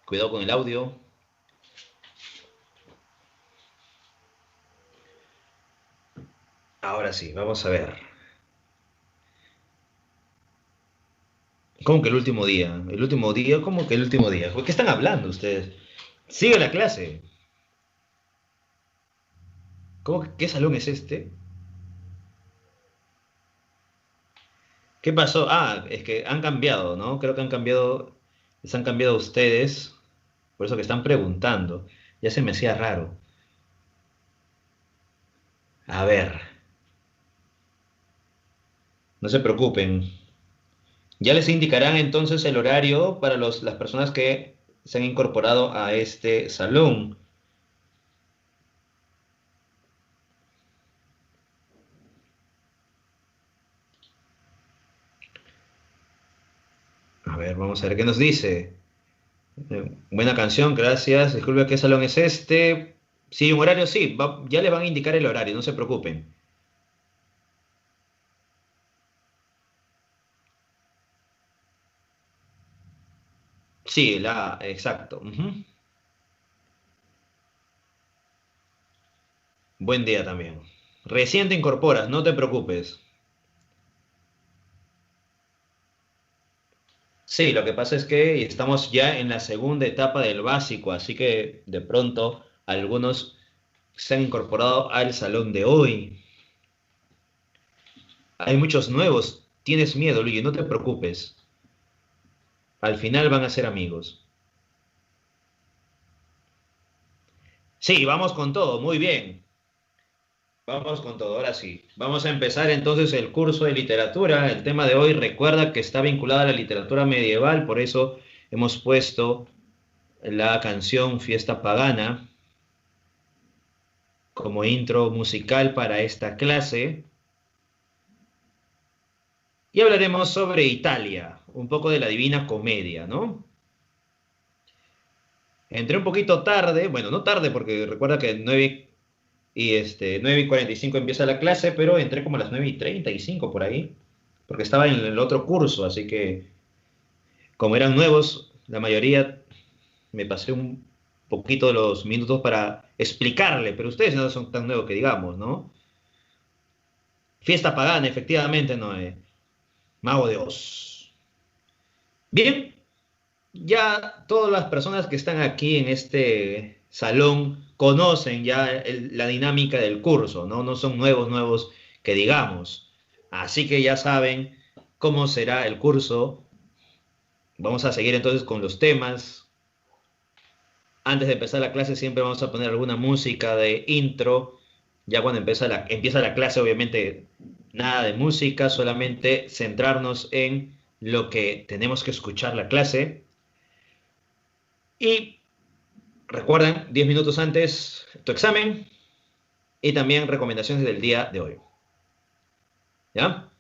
Cuidado con el audio. Ahora sí, vamos a ver. ¿Cómo que el último día? ¿El último día? ¿Cómo que el último día? ¿Por qué están hablando ustedes? Sigue la clase. ¿Cómo que qué salón es este? ¿Qué pasó? Ah, es que han cambiado, ¿no? Creo que han cambiado, les han cambiado a ustedes, por eso que están preguntando. Ya se me hacía raro. A ver, no se preocupen. Ya les indicarán entonces el horario para las personas que se han incorporado a este salón. A ver, vamos a ver qué nos dice. Buena canción, gracias. Disculpe, ¿qué salón es este? Sí, un horario, sí. Ya le van a indicar el horario, no se preocupen. Sí, exacto. Ujú. Buen día también. Recién te incorporas, no te preocupes. Sí, lo que pasa es que estamos ya en la segunda etapa del básico, así que de pronto algunos se han incorporado al salón de hoy. Hay muchos nuevos. Tienes miedo, Luigi, no te preocupes. Al final van a ser amigos. Sí, vamos con todo, muy bien. Vamos con todo, ahora sí. Vamos a empezar entonces el curso de literatura. El tema de hoy, recuerda que está vinculada a la literatura medieval, por eso hemos puesto la canción Fiesta Pagana como intro musical para esta clase. Y hablaremos sobre Italia, un poco de la Divina Comedia, ¿no? Entré un poquito tarde, bueno, no tarde porque recuerda que 9:45 empieza la clase, pero entré como a las 9:35 por ahí, porque estaba en el otro curso, así que como eran nuevos, la mayoría me pasé un poquito los minutos para explicarle, pero ustedes no son tan nuevos que digamos, ¿no? Fiesta pagana, efectivamente, no es. Mago de Oz. Bien, ya todas las personas que están aquí en este salón conocen ya la dinámica del curso, ¿no? No son nuevos que digamos. Así que ya saben cómo será el curso. Vamos a seguir entonces con los temas. Antes de empezar la clase siempre vamos a poner alguna música de intro. Ya cuando empieza la clase, obviamente, nada de música, solamente centrarnos en lo que tenemos que escuchar la clase. Y recuerden, 10 minutos antes tu examen y también recomendaciones del día de hoy. ¿Ya?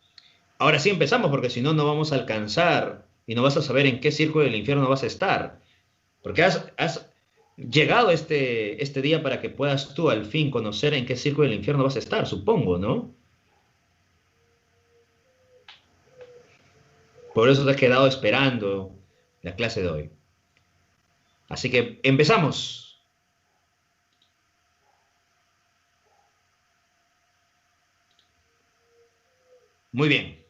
Ahora sí empezamos porque si no, no vamos a alcanzar y no vas a saber en qué círculo del infierno vas a estar. Porque has llegado este día para que puedas tú al fin conocer en qué círculo del infierno vas a estar, supongo, ¿no? Por eso te has quedado esperando la clase de hoy. Así que empezamos. Muy bien.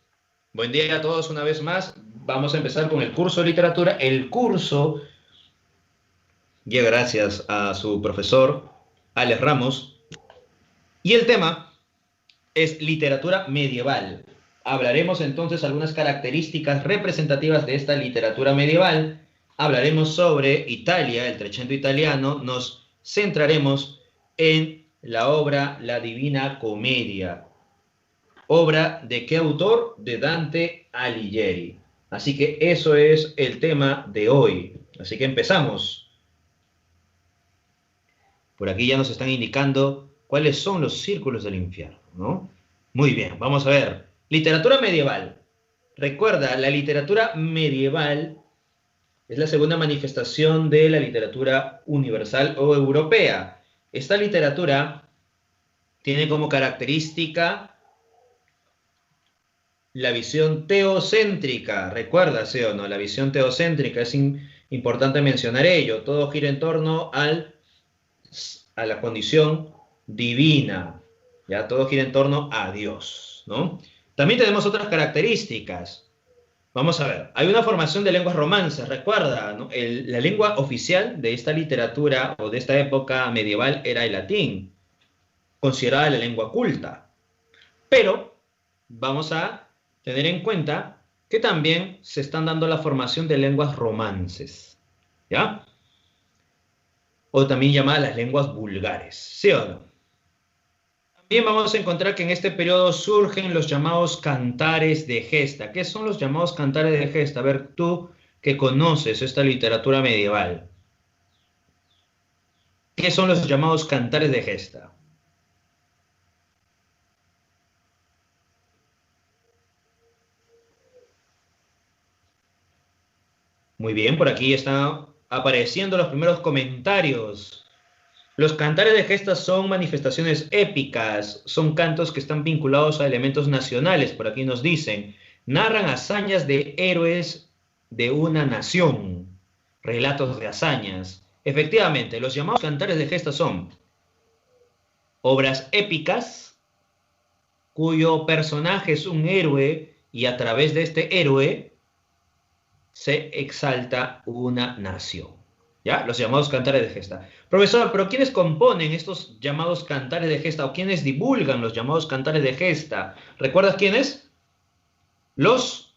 Buen día a todos una vez más. Vamos a empezar con el curso de literatura. El curso llega gracias a su profesor, Alex Ramos. Y el tema es literatura medieval. Hablaremos entonces algunas características representativas de esta literatura medieval. Hablaremos sobre Italia, el Trecento italiano. Nos centraremos en la obra La Divina Comedia. ¿Obra de qué autor? De Dante Alighieri. Así que eso es el tema de hoy. Así que empezamos. Por aquí ya nos están indicando cuáles son los círculos del infierno, ¿no? Muy bien, vamos a ver. Literatura medieval. Recuerda, la literatura medieval es la segunda manifestación de la literatura universal o europea. Esta literatura tiene como característica la visión teocéntrica. Recuerda, ¿sí o no? La visión teocéntrica Importante mencionar ello. Todo gira en torno a la condición divina. Ya todo gira en torno a Dios, ¿no? También tenemos otras características. Vamos a ver, hay una formación de lenguas romances, recuerda, ¿no? La lengua oficial de esta literatura o de esta época medieval era el latín, considerada la lengua culta. Pero vamos a tener en cuenta que también se están dando la formación de lenguas romances, ¿ya? O también llamadas las lenguas vulgares, ¿sí o no? También vamos a encontrar que en este periodo surgen los llamados cantares de gesta. ¿Qué son los llamados cantares de gesta? A ver, tú que conoces esta literatura medieval, ¿qué son los llamados cantares de gesta? Muy bien, por aquí están apareciendo los primeros comentarios. Los cantares de gestas son manifestaciones épicas, son cantos que están vinculados a elementos nacionales, por aquí nos dicen, narran hazañas de héroes de una nación, relatos de hazañas. Efectivamente, los llamados cantares de gestas son obras épicas, cuyo personaje es un héroe y a través de este héroe se exalta una nación. ¿Ya? Los llamados cantares de gesta. Profesor, ¿pero quiénes componen estos llamados cantares de gesta o quiénes divulgan los llamados cantares de gesta? ¿Recuerdas quiénes? Los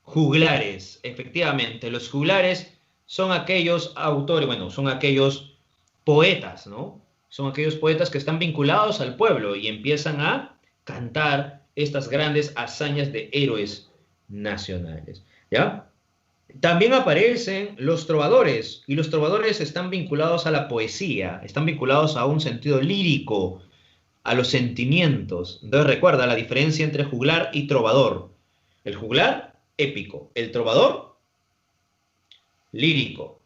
juglares. Efectivamente, los juglares son aquellos autores, bueno, son aquellos poetas, ¿no? Son aquellos poetas que están vinculados al pueblo y empiezan a cantar estas grandes hazañas de héroes nacionales. ¿Ya? También aparecen los trovadores, y los trovadores están vinculados a la poesía, están vinculados a un sentido lírico, a los sentimientos. Entonces recuerda la diferencia entre juglar y trovador. El juglar, épico. El trovador, lírico.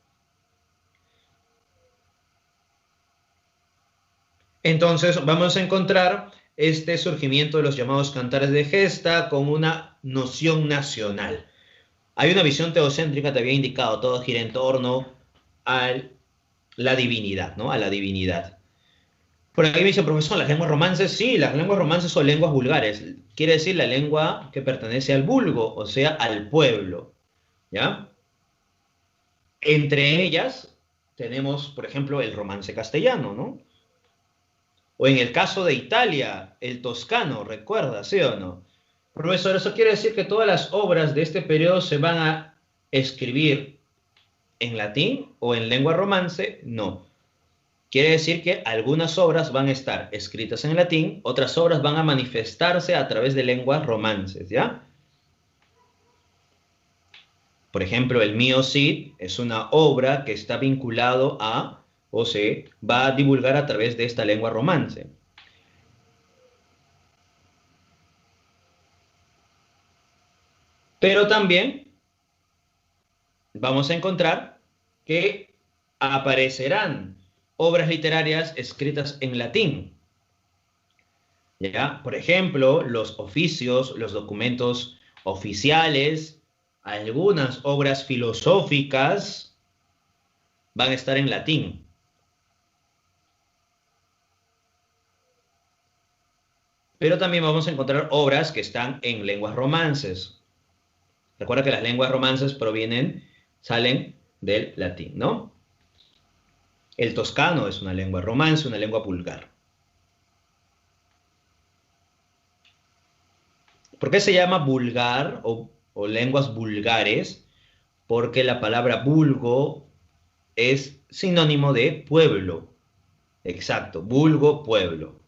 Entonces vamos a encontrar este surgimiento de los llamados cantares de gesta con una noción nacional. Hay una visión teocéntrica, te había indicado, todo gira en torno a la divinidad, ¿no? A la divinidad. Por aquí me dice, profesor, ¿las lenguas romances? Sí, las lenguas romances son lenguas vulgares. Quiere decir la lengua que pertenece al vulgo, o sea, al pueblo, ¿ya? Entre ellas tenemos, por ejemplo, el romance castellano, ¿no? O en el caso de Italia, el toscano, ¿recuerda, sí o no? Profesor, ¿eso quiere decir que todas las obras de este periodo se van a escribir en latín o en lengua romance? No. Quiere decir que algunas obras van a estar escritas en latín, otras obras van a manifestarse a través de lenguas romances, ¿ya? Por ejemplo, el Mío Cid es una obra que está vinculado a, o se va a divulgar a través de esta lengua romance. Pero también vamos a encontrar que aparecerán obras literarias escritas en latín. ¿Ya? Por ejemplo, los oficios, los documentos oficiales, algunas obras filosóficas van a estar en latín. Pero también vamos a encontrar obras que están en lenguas romances. Recuerda que las lenguas romances salen del latín, ¿no? El toscano es una lengua romance, una lengua vulgar. ¿Por qué se llama vulgar o lenguas vulgares? Porque la palabra vulgo es sinónimo de pueblo. Exacto, vulgo, pueblo.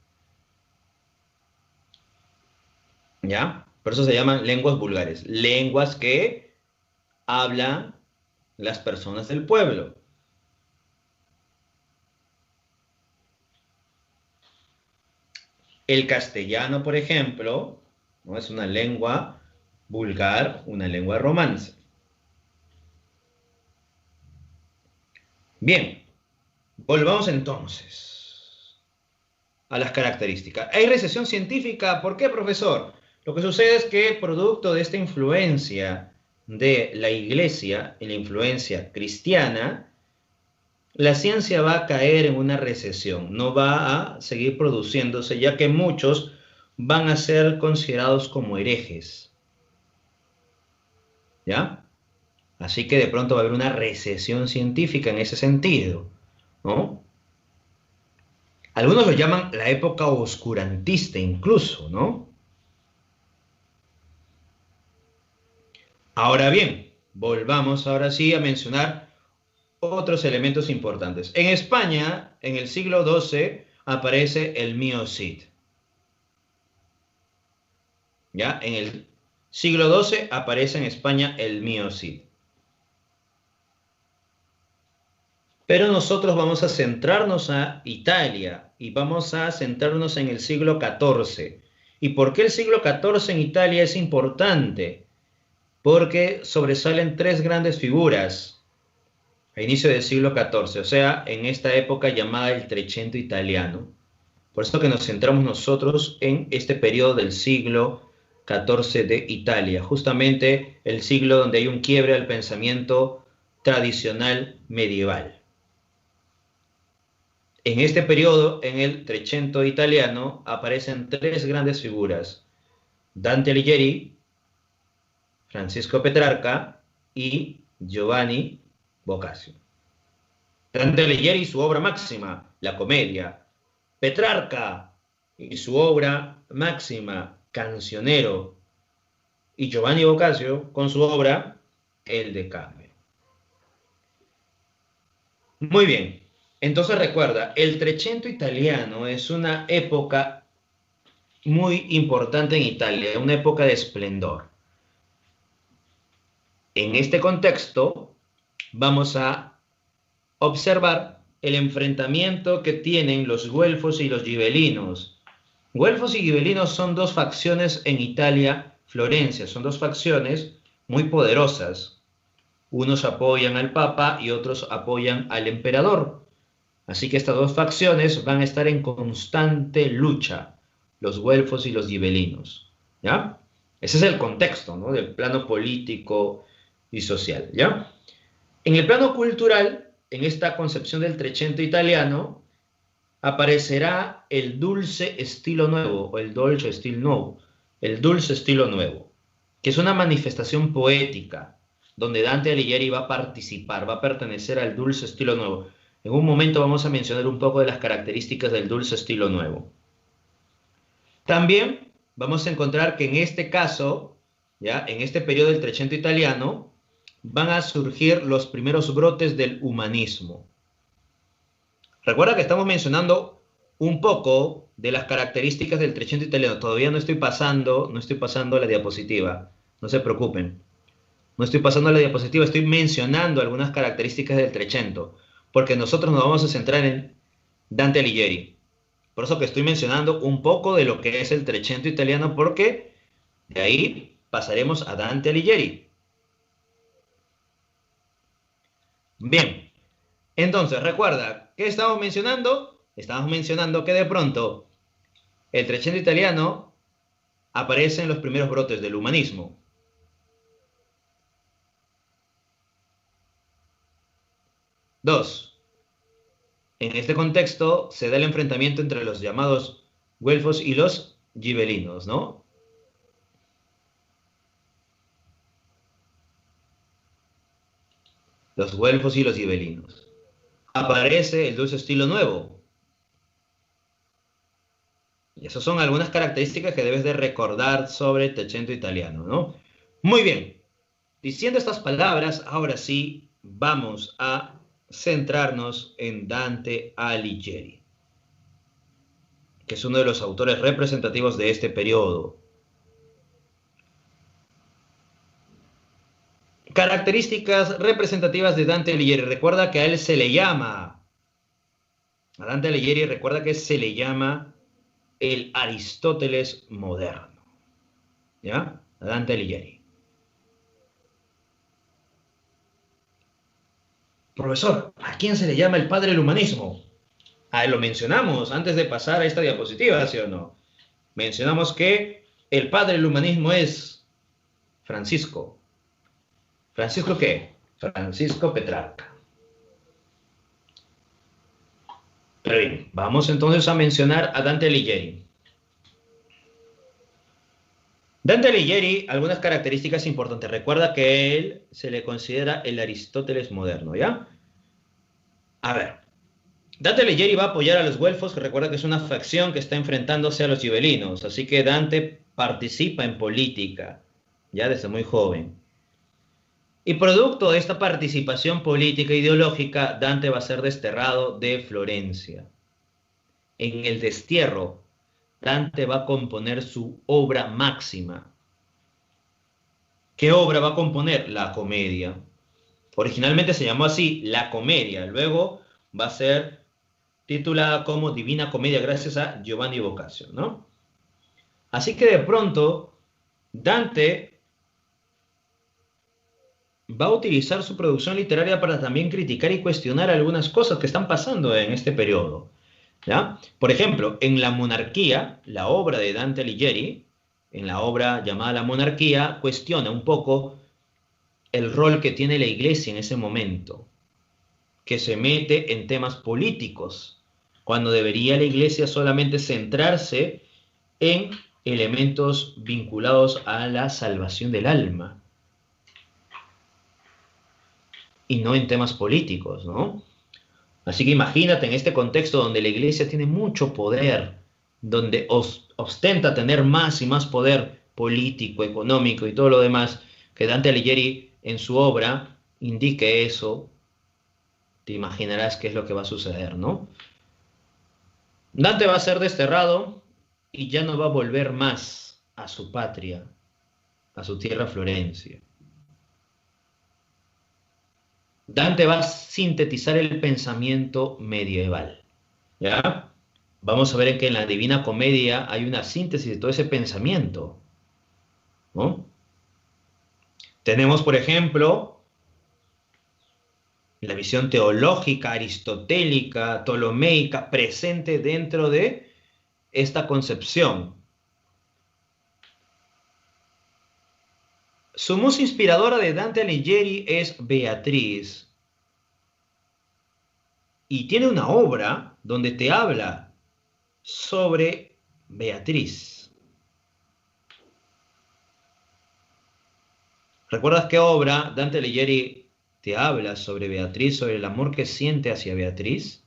¿Ya? Por eso se llaman lenguas vulgares. Lenguas que hablan las personas del pueblo. El castellano, por ejemplo, ¿no? Es una lengua vulgar, una lengua romance. Bien, volvamos entonces a las características. Hay recesión científica. ¿Por qué, profesor? Lo que sucede es que producto de esta influencia de la Iglesia y la influencia cristiana, la ciencia va a caer en una recesión, no va a seguir produciéndose, ya que muchos van a ser considerados como herejes. ¿Ya? Así que de pronto va a haber una recesión científica en ese sentido, ¿no? Algunos lo llaman la época oscurantista incluso, ¿no? Ahora bien, volvamos ahora sí a mencionar otros elementos importantes. En España, en el siglo XII, aparece el Mio Cid. ¿Ya? En el siglo XII aparece en España el Mio Cid. Pero nosotros vamos a centrarnos a Italia y vamos a centrarnos en el siglo XIV. ¿Y por qué el siglo XIV en Italia es importante? Porque sobresalen tres grandes figuras a inicio del siglo XIV, o sea, en esta época llamada el Trecento italiano. Por eso que nos centramos nosotros en este periodo del siglo XIV de Italia, justamente el siglo donde hay un quiebre al pensamiento tradicional medieval. En este periodo, en el Trecento italiano, aparecen tres grandes figuras: Dante Alighieri, Francisco Petrarca y Giovanni Boccaccio. Dante Alighieri y su obra máxima, la Comedia. Petrarca y su obra máxima, Cancionero. Y Giovanni Boccaccio con su obra, El Decameron. Muy bien. Entonces recuerda, el Trecento italiano es una época muy importante en Italia, una época de esplendor. En este contexto, vamos a observar el enfrentamiento que tienen los güelfos y los gibelinos. Güelfos y gibelinos son dos facciones en Italia, Florencia, son dos facciones muy poderosas. Unos apoyan al Papa y otros apoyan al emperador. Así que estas dos facciones van a estar en constante lucha, los güelfos y los gibelinos, ¿ya? Ese es el contexto, ¿no?, del plano político y social, ¿ya? En el plano cultural, en esta concepción del Trecento italiano, aparecerá el dulce estilo nuevo, o el dolce estilo nuevo, el dulce estilo nuevo, que es una manifestación poética, donde Dante Alighieri va a participar, va a pertenecer al dulce estilo nuevo. En un momento vamos a mencionar un poco de las características del dulce estilo nuevo. También vamos a encontrar que en este caso, ¿ya?, en este periodo del Trecento italiano, van a surgir los primeros brotes del humanismo. Recuerda que estamos mencionando un poco de las características del Trecento italiano. Todavía no estoy pasando la diapositiva. No se preocupen. No estoy pasando la diapositiva, estoy mencionando algunas características del Trecento, porque nosotros nos vamos a centrar en Dante Alighieri. Por eso que estoy mencionando un poco de lo que es el Trecento italiano, porque de ahí pasaremos a Dante Alighieri. Bien, entonces recuerda, ¿qué estamos mencionando? Estamos mencionando que de pronto el Trecento italiano aparece en los primeros brotes del humanismo. Dos, en este contexto se da el enfrentamiento entre los llamados güelfos y los gibelinos, ¿no? Los güelfos y los gibelinos. Aparece el dulce estilo nuevo. Y esas son algunas características que debes de recordar sobre el Trecento italiano, ¿no? Muy bien. Diciendo estas palabras, ahora sí vamos a centrarnos en Dante Alighieri, que es uno de los autores representativos de este periodo. Características representativas de Dante Alighieri. Recuerda que a él se le llama, a Dante Alighieri recuerda que se le llama el Aristóteles moderno, ¿ya? A Dante Alighieri. Profesor, ¿a quién se le llama el padre del humanismo? Ah, lo mencionamos antes de pasar a esta diapositiva, ¿sí o no? Mencionamos que el padre del humanismo es Francisco. ¿Francisco qué? Francisco Petrarca. Pero bien, vamos entonces a mencionar a Dante Alighieri. Dante Alighieri, algunas características importantes. Recuerda que él se le considera el Aristóteles moderno, ¿ya? A ver, Dante Alighieri va a apoyar a los güelfos, que recuerda que es una facción que está enfrentándose a los gibelinos, así que Dante participa en política, ya desde muy joven. Y producto de esta participación política e ideológica, Dante va a ser desterrado de Florencia. En el destierro, Dante va a componer su obra máxima. ¿Qué obra va a componer? La Comedia. Originalmente se llamó así, La Comedia. Luego va a ser titulada como Divina Comedia gracias a Giovanni Boccaccio, ¿no? Así que de pronto, Dante va a utilizar su producción literaria para también criticar y cuestionar algunas cosas que están pasando en este periodo, ¿ya? Por ejemplo, en La Monarquía, la obra de Dante Alighieri, en la obra llamada La Monarquía, cuestiona un poco el rol que tiene la Iglesia en ese momento, que se mete en temas políticos, cuando debería la Iglesia solamente centrarse en elementos vinculados a la salvación del alma y no en temas políticos, ¿no? Así que imagínate en este contexto donde la Iglesia tiene mucho poder, donde ostenta tener más y más poder político, económico y todo lo demás, que Dante Alighieri en su obra indique eso, te imaginarás qué es lo que va a suceder, ¿no? Dante va a ser desterrado y ya no va a volver más a su patria, a su tierra Florencia. Dante va a sintetizar el pensamiento medieval, ¿ya? Vamos a ver que en la Divina Comedia hay una síntesis de todo ese pensamiento, ¿no? Tenemos, por ejemplo, la visión teológica, aristotélica, ptolomeica, presente dentro de esta concepción. Su musa inspiradora de Dante Alighieri es Beatriz. Y tiene una obra donde te habla sobre Beatriz. ¿Recuerdas qué obra Dante Alighieri te habla sobre Beatriz, sobre el amor que siente hacia Beatriz?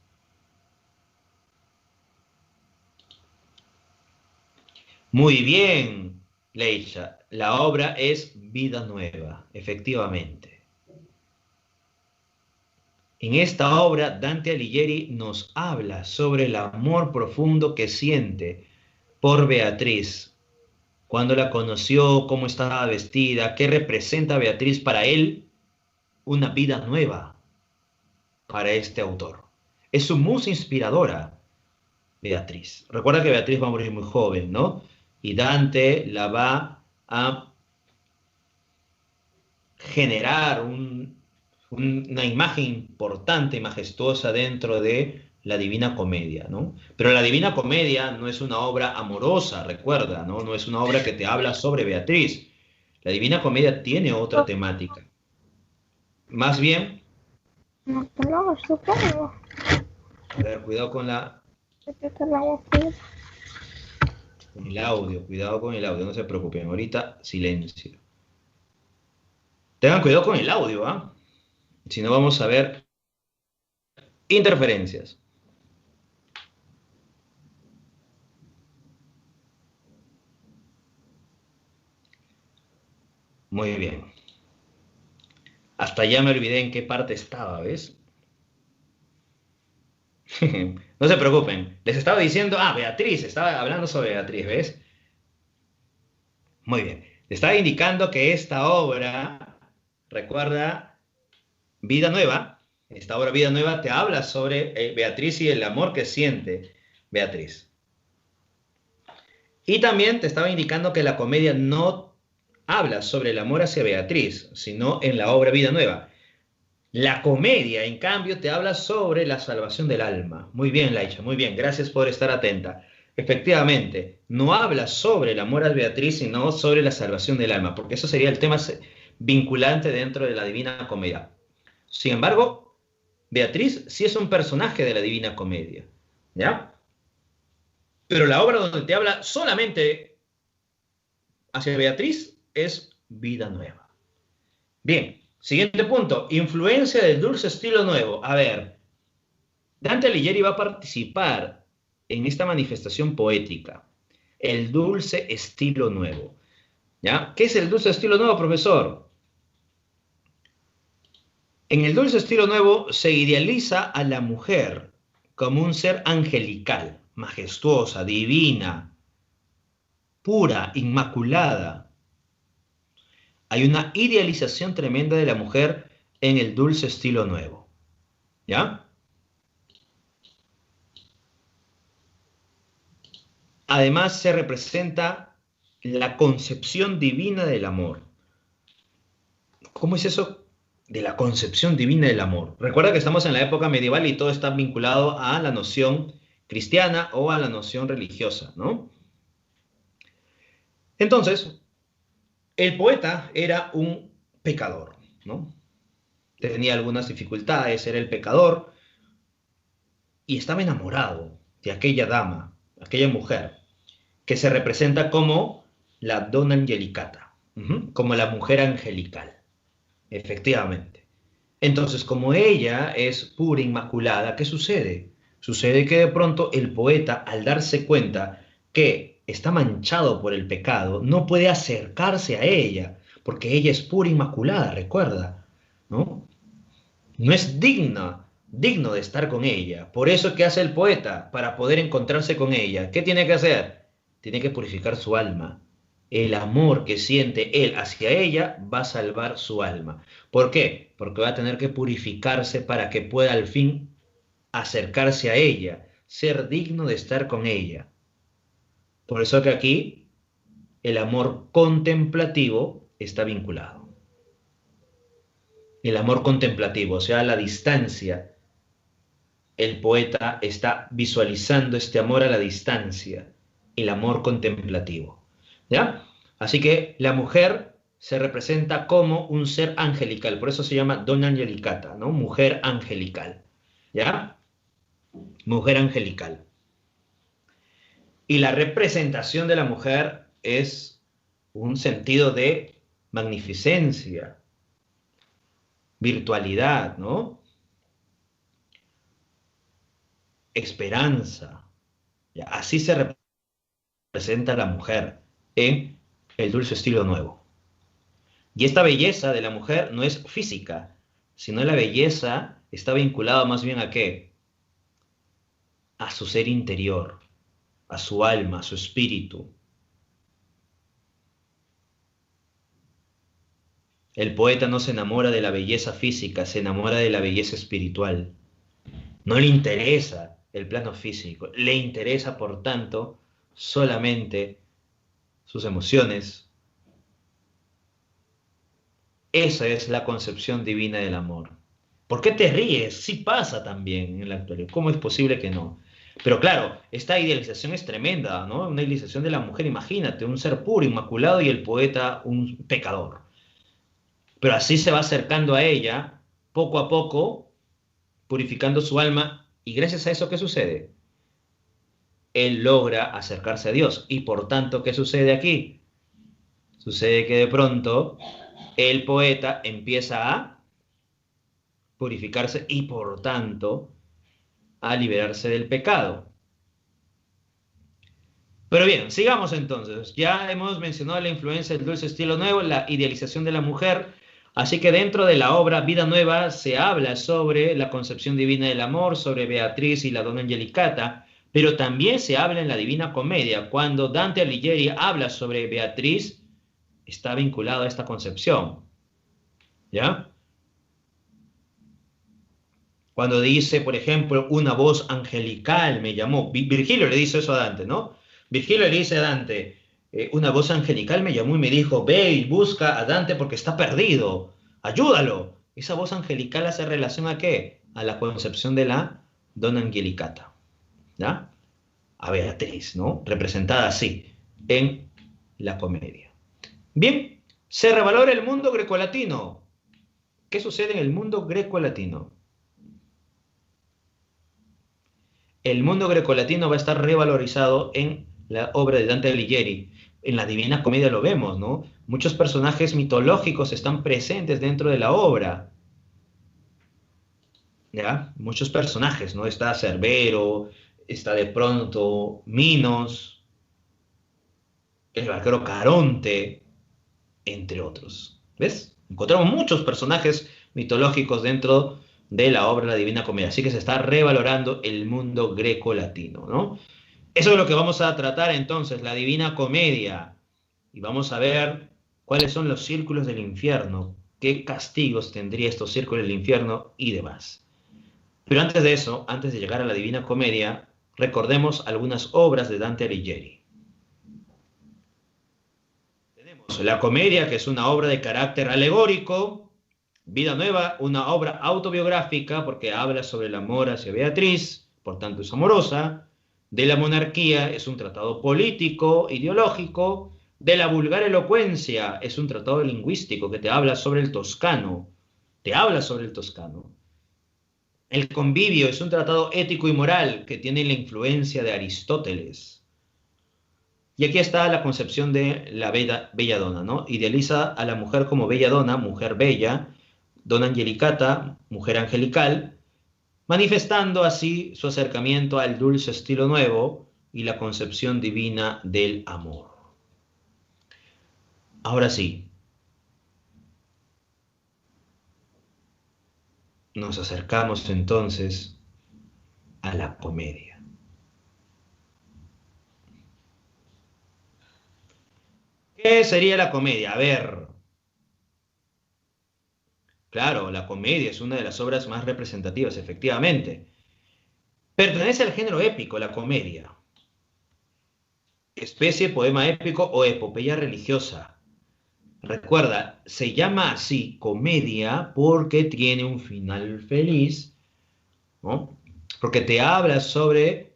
Muy bien, Leisha. La obra es Vida Nueva, efectivamente. En esta obra, Dante Alighieri nos habla sobre el amor profundo que siente por Beatriz. Cuando la conoció, cómo estaba vestida, qué representa Beatriz para él, una vida nueva para este autor. Es su musa inspiradora, Beatriz. Recuerda que Beatriz va a morir muy joven, ¿no? Y Dante la va a generar una imagen importante y majestuosa dentro de la Divina Comedia, ¿no? Pero la Divina Comedia no es una obra amorosa, recuerda, ¿no? No es una obra que te habla sobre Beatriz. La Divina Comedia tiene otra temática. Más bien... A ver, cuidado con el audio, cuidado con el audio, no se preocupen, ahorita silencio. Tengan cuidado con el audio, ¿ah? Si no vamos a ver interferencias. Muy bien. Hasta ya me olvidé en qué parte estaba, ¿ves? No se preocupen. Les estaba diciendo, Beatriz, estaba hablando sobre Beatriz, ¿ves? Muy bien. Les estaba indicando que esta obra, recuerda, Vida Nueva, esta obra Vida Nueva te habla sobre Beatriz y el amor que siente Beatriz. Y también te estaba indicando que la comedia no habla sobre el amor hacia Beatriz, sino en la obra Vida Nueva. La comedia, en cambio, te habla sobre la salvación del alma. Muy bien, Laicha, muy bien. Gracias por estar atenta. Efectivamente, no habla sobre el amor a Beatriz, sino sobre la salvación del alma, porque eso sería el tema vinculante dentro de la Divina Comedia. Sin embargo, Beatriz sí es un personaje de la Divina Comedia, ¿ya? Pero la obra donde te habla solamente hacia Beatriz es Vida Nueva. Bien, siguiente punto, influencia del dulce estilo nuevo. A ver, Dante Alighieri va a participar en esta manifestación poética, el dulce estilo nuevo. ¿Ya? ¿Qué es el dulce estilo nuevo, profesor? En el dulce estilo nuevo se idealiza a la mujer como un ser angelical, majestuosa, divina, pura, inmaculada. Hay una idealización tremenda de la mujer en el dulce estilo nuevo. ¿Ya? Además se representa la concepción divina del amor. ¿Cómo es eso de la concepción divina del amor? Recuerda que estamos en la época medieval y todo está vinculado a la noción cristiana o a la noción religiosa, ¿no? Entonces, el poeta era un pecador, ¿no? Tenía algunas dificultades, era el pecador y estaba enamorado de aquella dama, aquella mujer, que se representa como la Donna Angelicata, como la mujer angelical, efectivamente. Entonces, como ella es pura, inmaculada, ¿qué sucede? Sucede que de pronto el poeta, al darse cuenta que está manchado por el pecado, no puede acercarse a ella, porque ella es pura, inmaculada, recuerda, ¿no? No es digno de estar con ella. Por eso, ¿qué hace el poeta? Para poder encontrarse con ella, ¿qué tiene que hacer? Tiene que purificar su alma. El amor que siente él hacia ella va a salvar su alma. ¿Por qué? Porque va a tener que purificarse para que pueda al fin acercarse a ella, ser digno de estar con ella. Por eso que aquí el amor contemplativo está vinculado. El amor contemplativo, o sea, la distancia. El poeta está visualizando este amor a la distancia, el amor contemplativo. ¿Ya? Así que la mujer se representa como un ser angelical, por eso se llama Donna Angelicata, ¿no? Mujer angelical. ¿Ya? Mujer angelical. Y la representación de la mujer es un sentido de magnificencia, virtualidad, ¿no? Esperanza. ¿Ya? Así se representa a la mujer en el dulce estilo nuevo. Y esta belleza de la mujer no es física, sino la belleza está vinculada más bien a qué? A su ser interior, a su alma, a su espíritu. El poeta no se enamora de la belleza física, se enamora de la belleza espiritual. No le interesa el plano físico, le interesa, por tanto, solamente sus emociones. Esa es la concepción divina del amor. ¿Por qué te ríes? Sí pasa también en la actualidad. ¿Cómo es posible que no? Pero claro, esta idealización es tremenda, ¿no? Una idealización de la mujer, imagínate, un ser puro, inmaculado y el poeta un pecador. Pero así se va acercando a ella, poco a poco, purificando su alma y gracias a eso, ¿qué sucede? Él logra acercarse a Dios y por tanto, ¿qué sucede aquí? Sucede que de pronto el poeta empieza a purificarse y por tanto a liberarse del pecado. Pero bien, sigamos entonces. Ya hemos mencionado la influencia del dulce estilo nuevo, la idealización de la mujer. Así que dentro de la obra Vida Nueva se habla sobre la concepción divina del amor, sobre Beatriz y la Donna Angelicata, pero también se habla en la Divina Comedia. Cuando Dante Alighieri habla sobre Beatriz, está vinculado a esta concepción. ¿Ya? Cuando dice, por ejemplo, una voz angelical me llamó. Virgilio le dice eso a Dante, ¿no? Virgilio le dice a Dante, una voz angelical me llamó y me dijo, ve y busca a Dante porque está perdido, ayúdalo. Esa voz angelical hace relación a qué? A la concepción de la Donna Angelicata, ¿ya? A Beatriz, ¿no? Representada así en la comedia. Bien, Se revalora el mundo grecolatino. ¿Qué sucede en el mundo grecolatino? El mundo grecolatino va a estar revalorizado en la obra de Dante Alighieri. En la Divina Comedia lo vemos, ¿no? Muchos personajes mitológicos están presentes dentro de la obra, ¿ya? Muchos personajes, ¿no? Está Cerbero, está de pronto Minos, el barquero Caronte, entre otros. ¿Ves? Encontramos muchos personajes mitológicos dentro de la obra de la Divina Comedia, así que se está revalorando el mundo greco-latino, ¿no? Eso es lo que vamos a tratar entonces, la Divina Comedia, y vamos a ver cuáles son los círculos del infierno, qué castigos tendría estos círculos del infierno y demás. Pero antes de eso, antes de llegar a la Divina Comedia, recordemos algunas obras de Dante Alighieri. Tenemos la Comedia, que es una obra de carácter alegórico. Vida Nueva, una obra autobiográfica, porque habla sobre el amor hacia Beatriz, por tanto es amorosa. De la Monarquía, es un tratado político, ideológico. De la Vulgar Elocuencia, es un tratado lingüístico que te habla sobre el toscano. Te habla sobre el toscano. El Convivio es un tratado ético y moral que tiene la influencia de Aristóteles. Y aquí está la concepción de la belladona, ¿no? Idealiza a la mujer como belladona, mujer bella, dona angelicata, mujer angelical, manifestando así su acercamiento al dulce estilo nuevo y la concepción divina del amor. Ahora sí, nos acercamos entonces a la comedia. ¿Qué sería la comedia? A ver, claro, la comedia es una de las obras más representativas, efectivamente. Pertenece al género épico, la comedia. Especie, poema épico o epopeya religiosa. Recuerda, se llama así comedia porque tiene un final feliz, ¿no? Porque te habla sobre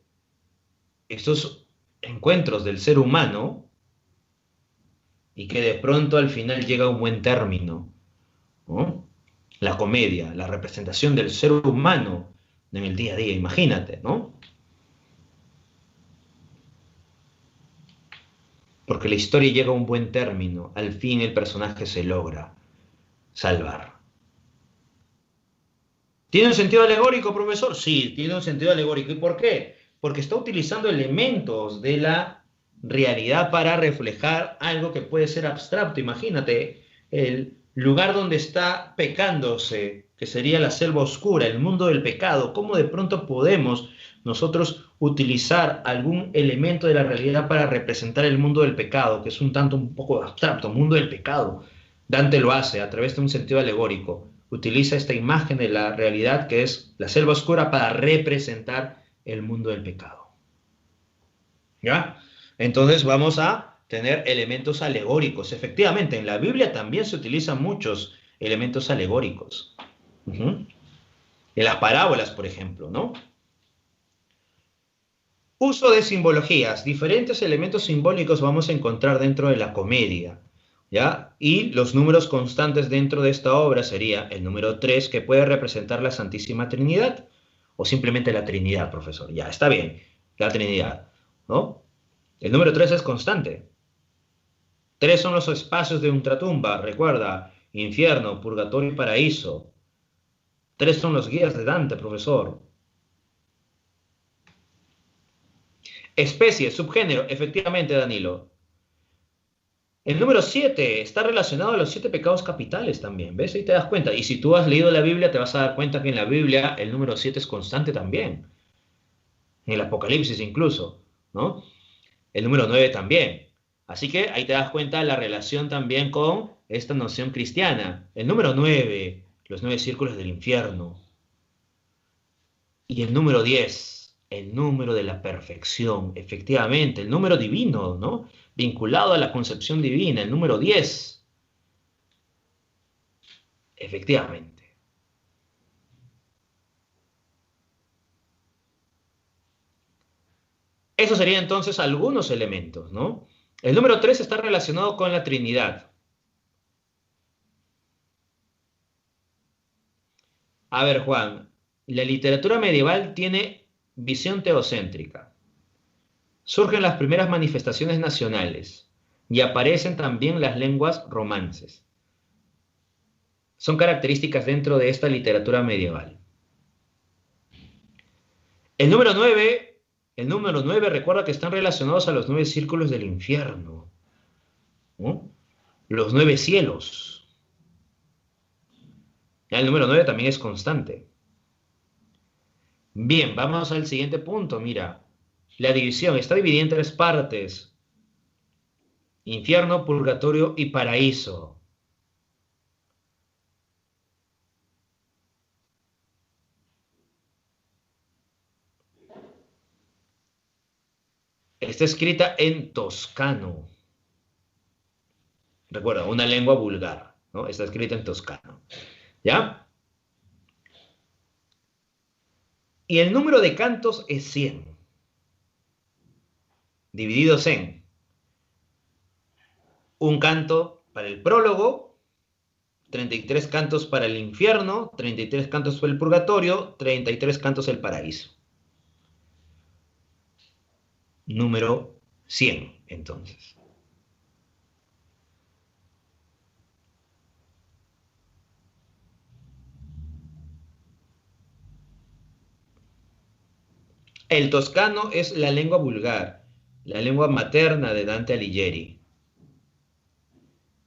estos encuentros del ser humano y que de pronto al final llega a un buen término, ¿no? La comedia, la representación del ser humano en el día a día, imagínate, ¿no? Porque la historia llega a un buen término, al fin el personaje se logra salvar. ¿Tiene un sentido alegórico, profesor? Sí, tiene un sentido alegórico. ¿Y por qué? Porque está utilizando elementos de la realidad para reflejar algo que puede ser abstracto. Imagínate el lugar donde está pecándose, que sería la selva oscura, el mundo del pecado. ¿Cómo de pronto podemos nosotros utilizar algún elemento de la realidad para representar el mundo del pecado, que es un tanto un poco abstracto, mundo del pecado? Dante lo hace a través de un sentido alegórico. Utiliza esta imagen de la realidad que es la selva oscura para representar el mundo del pecado. ¿Ya? Entonces vamos a tener elementos alegóricos. Efectivamente, en la Biblia también se utilizan muchos elementos alegóricos. En las parábolas, por ejemplo, ¿no? Uso de simbologías. Diferentes elementos simbólicos vamos a encontrar dentro de la comedia, ¿ya? Y los números constantes dentro de esta obra sería el número 3, que puede representar la Santísima Trinidad, o simplemente la Trinidad, profesor. Ya, está bien, la Trinidad, ¿no? El número 3 es constante. 3 son los espacios de ultratumba, recuerda, infierno, purgatorio y paraíso. 3 son los guías de Dante, profesor. Especie, subgénero, efectivamente, Danilo. El número 7 está relacionado a los 7 pecados capitales también, ¿ves? Ahí te das cuenta. Y si tú has leído la Biblia, te vas a dar cuenta que en la Biblia el número 7 es constante también. En el Apocalipsis incluso, ¿no? El número 9 también. Así que ahí te das cuenta la relación también con esta noción cristiana. El número 9, los 9 círculos del infierno. Y el número 10, el número de la perfección, efectivamente, el número divino, ¿no? Vinculado a la concepción divina, el número 10. Efectivamente. Esos serían entonces algunos elementos, ¿no? El número 3 está relacionado con la Trinidad. A ver, Juan, la literatura medieval tiene visión teocéntrica. Surgen las primeras manifestaciones nacionales y aparecen también las lenguas romances. Son características dentro de esta literatura medieval. El número 9 recuerda que están relacionados a los 9 círculos del infierno, ¿no? Los 9 cielos. Ya el número 9 también es constante. Bien, vamos al siguiente punto. Mira, la división está dividida en 3 partes: infierno, purgatorio y paraíso. Está escrita en toscano. Recuerda, una lengua vulgar, ¿no? Está escrita en toscano. ¿Ya? Y el número de cantos es 100, divididos en un canto para el prólogo, 33 cantos para el infierno, 33 cantos para el purgatorio, 33 cantos del paraíso. Número 100, entonces. El toscano es la lengua vulgar, la lengua materna de Dante Alighieri,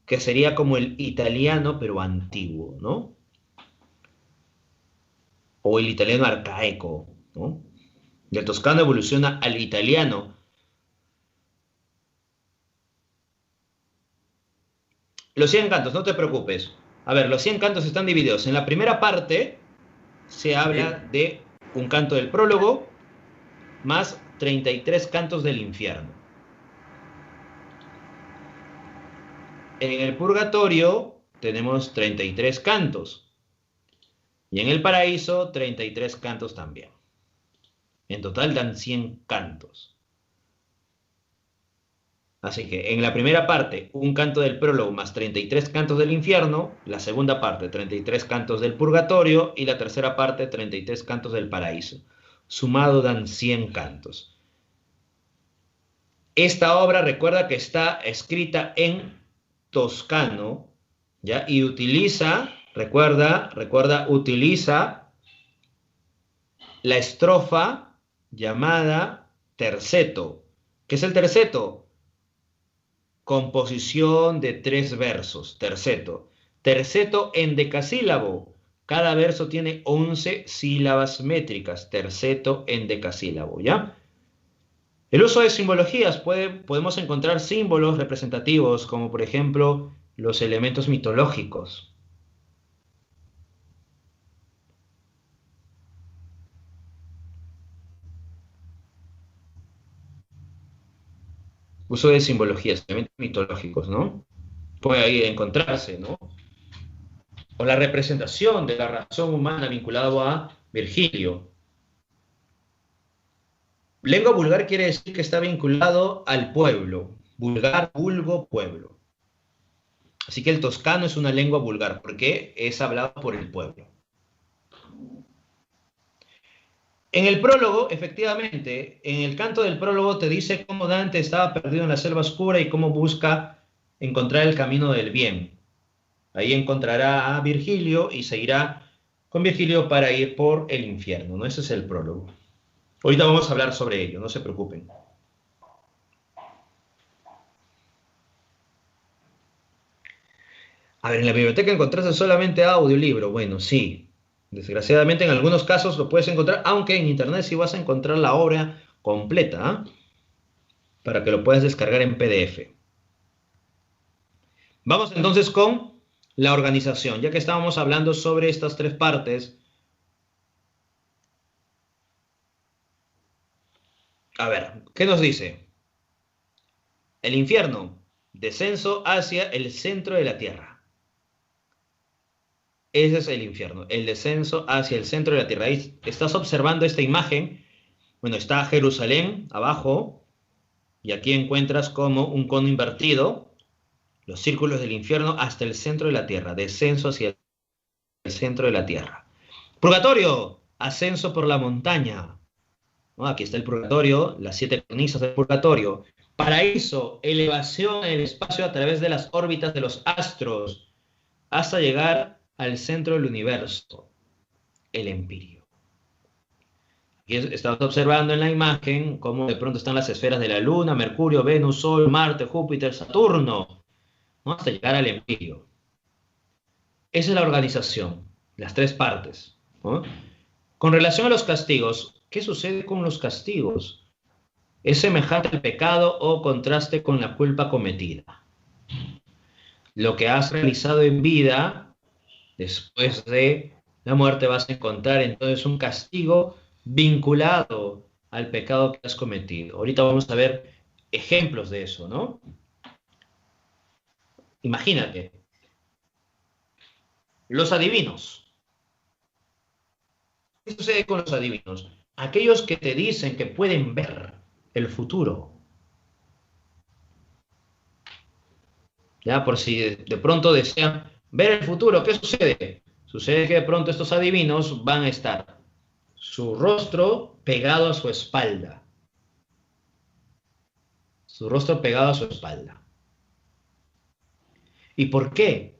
que sería como el italiano pero antiguo, ¿no? O el italiano arcaico, ¿no? Del toscano evoluciona al italiano. Los 100 cantos, no te preocupes. A ver, los 100 cantos están divididos. En la primera parte se habla de un canto del prólogo más 33 cantos del infierno. En el purgatorio tenemos 33 cantos. Y en el paraíso 33 cantos también. En total dan 100 cantos. Así que en la primera parte, un canto del prólogo más 33 cantos del infierno, la segunda parte, 33 cantos del purgatorio, y la tercera parte, 33 cantos del paraíso. Sumado dan 100 cantos. Esta obra, recuerda que está escrita en toscano, ¿ya? Y utiliza, utiliza la estrofa llamada terceto. ¿Qué es el terceto? Composición de 3 versos, terceto. Terceto endecasílabo. Cada verso tiene 11 sílabas métricas, terceto endecasílabo, ¿ya? El uso de simbologías, podemos encontrar símbolos representativos, como por ejemplo los elementos mitológicos. Uso de simbologías, elementos mitológicos, ¿no? Puede ahí encontrarse, ¿no? O la representación de la razón humana vinculado a Virgilio. Lengua vulgar quiere decir que está vinculado al pueblo. Vulgar, vulgo, pueblo. Así que el toscano es una lengua vulgar porque es hablado por el pueblo. En el prólogo, efectivamente, en el canto del prólogo te dice cómo Dante estaba perdido en la selva oscura y cómo busca encontrar el camino del bien. Ahí encontrará a Virgilio y se irá con Virgilio para ir por el infierno, ¿no? Ese es el prólogo. Ahorita vamos a hablar sobre ello, no se preocupen. A ver, en la biblioteca encontraste solamente audiolibro. Bueno, sí. Desgraciadamente en algunos casos lo puedes encontrar, aunque en internet sí vas a encontrar la obra completa, ¿eh? Para que lo puedas descargar en PDF. Vamos entonces con la organización, ya que estábamos hablando sobre estas 3 partes. A ver, ¿qué nos dice? El infierno, descenso hacia el centro de la tierra. Ese es el infierno, el descenso hacia el centro de la tierra. Ahí estás observando esta imagen. Bueno, está Jerusalén abajo, y aquí encuentras como un cono invertido, los círculos del infierno hasta el centro de la tierra, descenso hacia el centro de la tierra. Purgatorio, ascenso por la montaña. ¿No? Aquí está el purgatorio, las 7 cornisas del purgatorio. Paraíso, elevación en el espacio a través de las órbitas de los astros, hasta llegar al centro del universo, el empirio. Aquí estamos observando en la imagen cómo de pronto están las esferas de la Luna, Mercurio, Venus, Sol, Marte, Júpiter, Saturno, ¿no? Hasta llegar al empirio. Esa es la organización, las 3 partes, ¿no? Con relación a los castigos, ¿qué sucede con los castigos? ¿Es semejante al pecado o contraste con la culpa cometida? Lo que has realizado en vida, después de la muerte vas a encontrar entonces un castigo vinculado al pecado que has cometido. Ahorita vamos a ver ejemplos de eso, ¿no? Imagínate, los adivinos. ¿Qué sucede con los adivinos? Aquellos que te dicen que pueden ver el futuro. Ya, por si de pronto desean ver el futuro, ¿qué sucede? Sucede que de pronto estos adivinos van a estar su rostro pegado a su espalda. Su rostro pegado a su espalda. ¿Y por qué?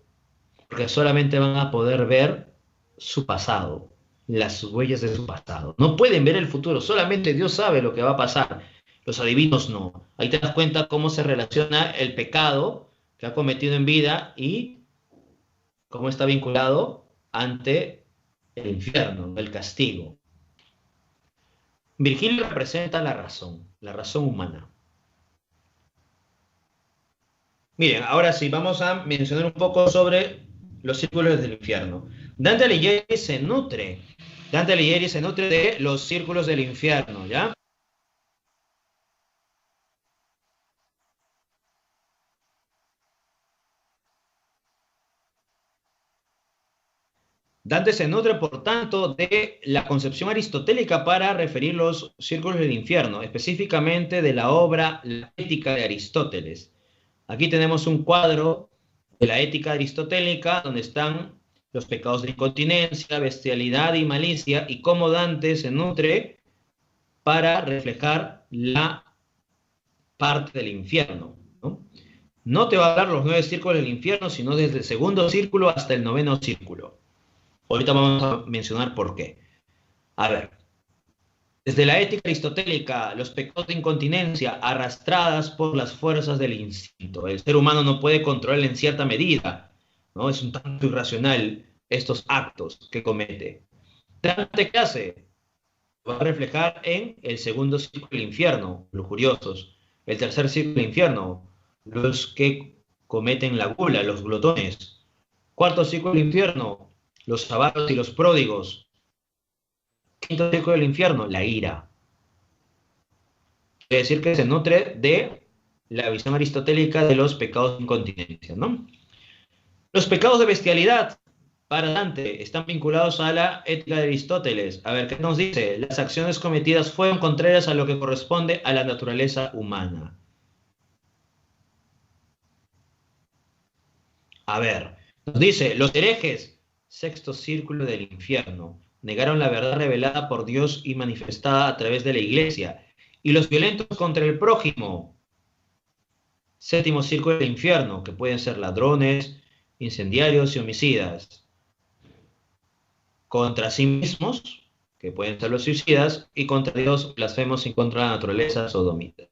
Porque solamente van a poder ver su pasado, las huellas de su pasado. No pueden ver el futuro, solamente Dios sabe lo que va a pasar. Los adivinos no. Ahí te das cuenta cómo se relaciona el pecado que ha cometido en vida y cómo está vinculado ante el infierno, el castigo. Virgilio representa la razón humana. Miren, ahora sí, vamos a mencionar un poco sobre los círculos del infierno. Dante Alighieri se nutre, Dante Alighieri se nutre de los círculos del infierno, ¿ya? Dante se nutre, por tanto, de la concepción aristotélica para referir los círculos del infierno, específicamente de la obra La Ética de Aristóteles. Aquí tenemos un cuadro de la ética aristotélica donde están los pecados de incontinencia, bestialidad y malicia y cómo Dante se nutre para reflejar la parte del infierno, ¿no? No te va a hablar los 9 círculos del infierno, sino desde el segundo círculo hasta el noveno círculo. Ahorita vamos a mencionar por qué. A ver, desde la ética aristotélica, los pecados de incontinencia arrastradas por las fuerzas del instinto. El ser humano no puede controlar en cierta medida, ¿no? Es un tanto irracional estos actos que comete. Dante, ¿qué hace? Va a reflejar en el segundo círculo del infierno, los lujuriosos. El tercer círculo del infierno, los que cometen la gula, los glotones. Cuarto círculo del infierno, los avaros y los pródigos. Quinto círculo del infierno, la ira. Quiere decir que se nutre de la visión aristotélica de los pecados de incontinencia, ¿no? Los pecados de bestialidad, para Dante, están vinculados a la ética de Aristóteles. A ver, ¿qué nos dice? Las acciones cometidas fueron contrarias a lo que corresponde a la naturaleza humana. A ver, nos dice, los herejes, sexto círculo del infierno, negaron la verdad revelada por Dios y manifestada a través de la iglesia. Y los violentos contra el prójimo, séptimo círculo del infierno, que pueden ser ladrones, incendiarios y homicidas. Contra sí mismos, que pueden ser los suicidas, y contra Dios, blasfemos, y contra la naturaleza sodomita.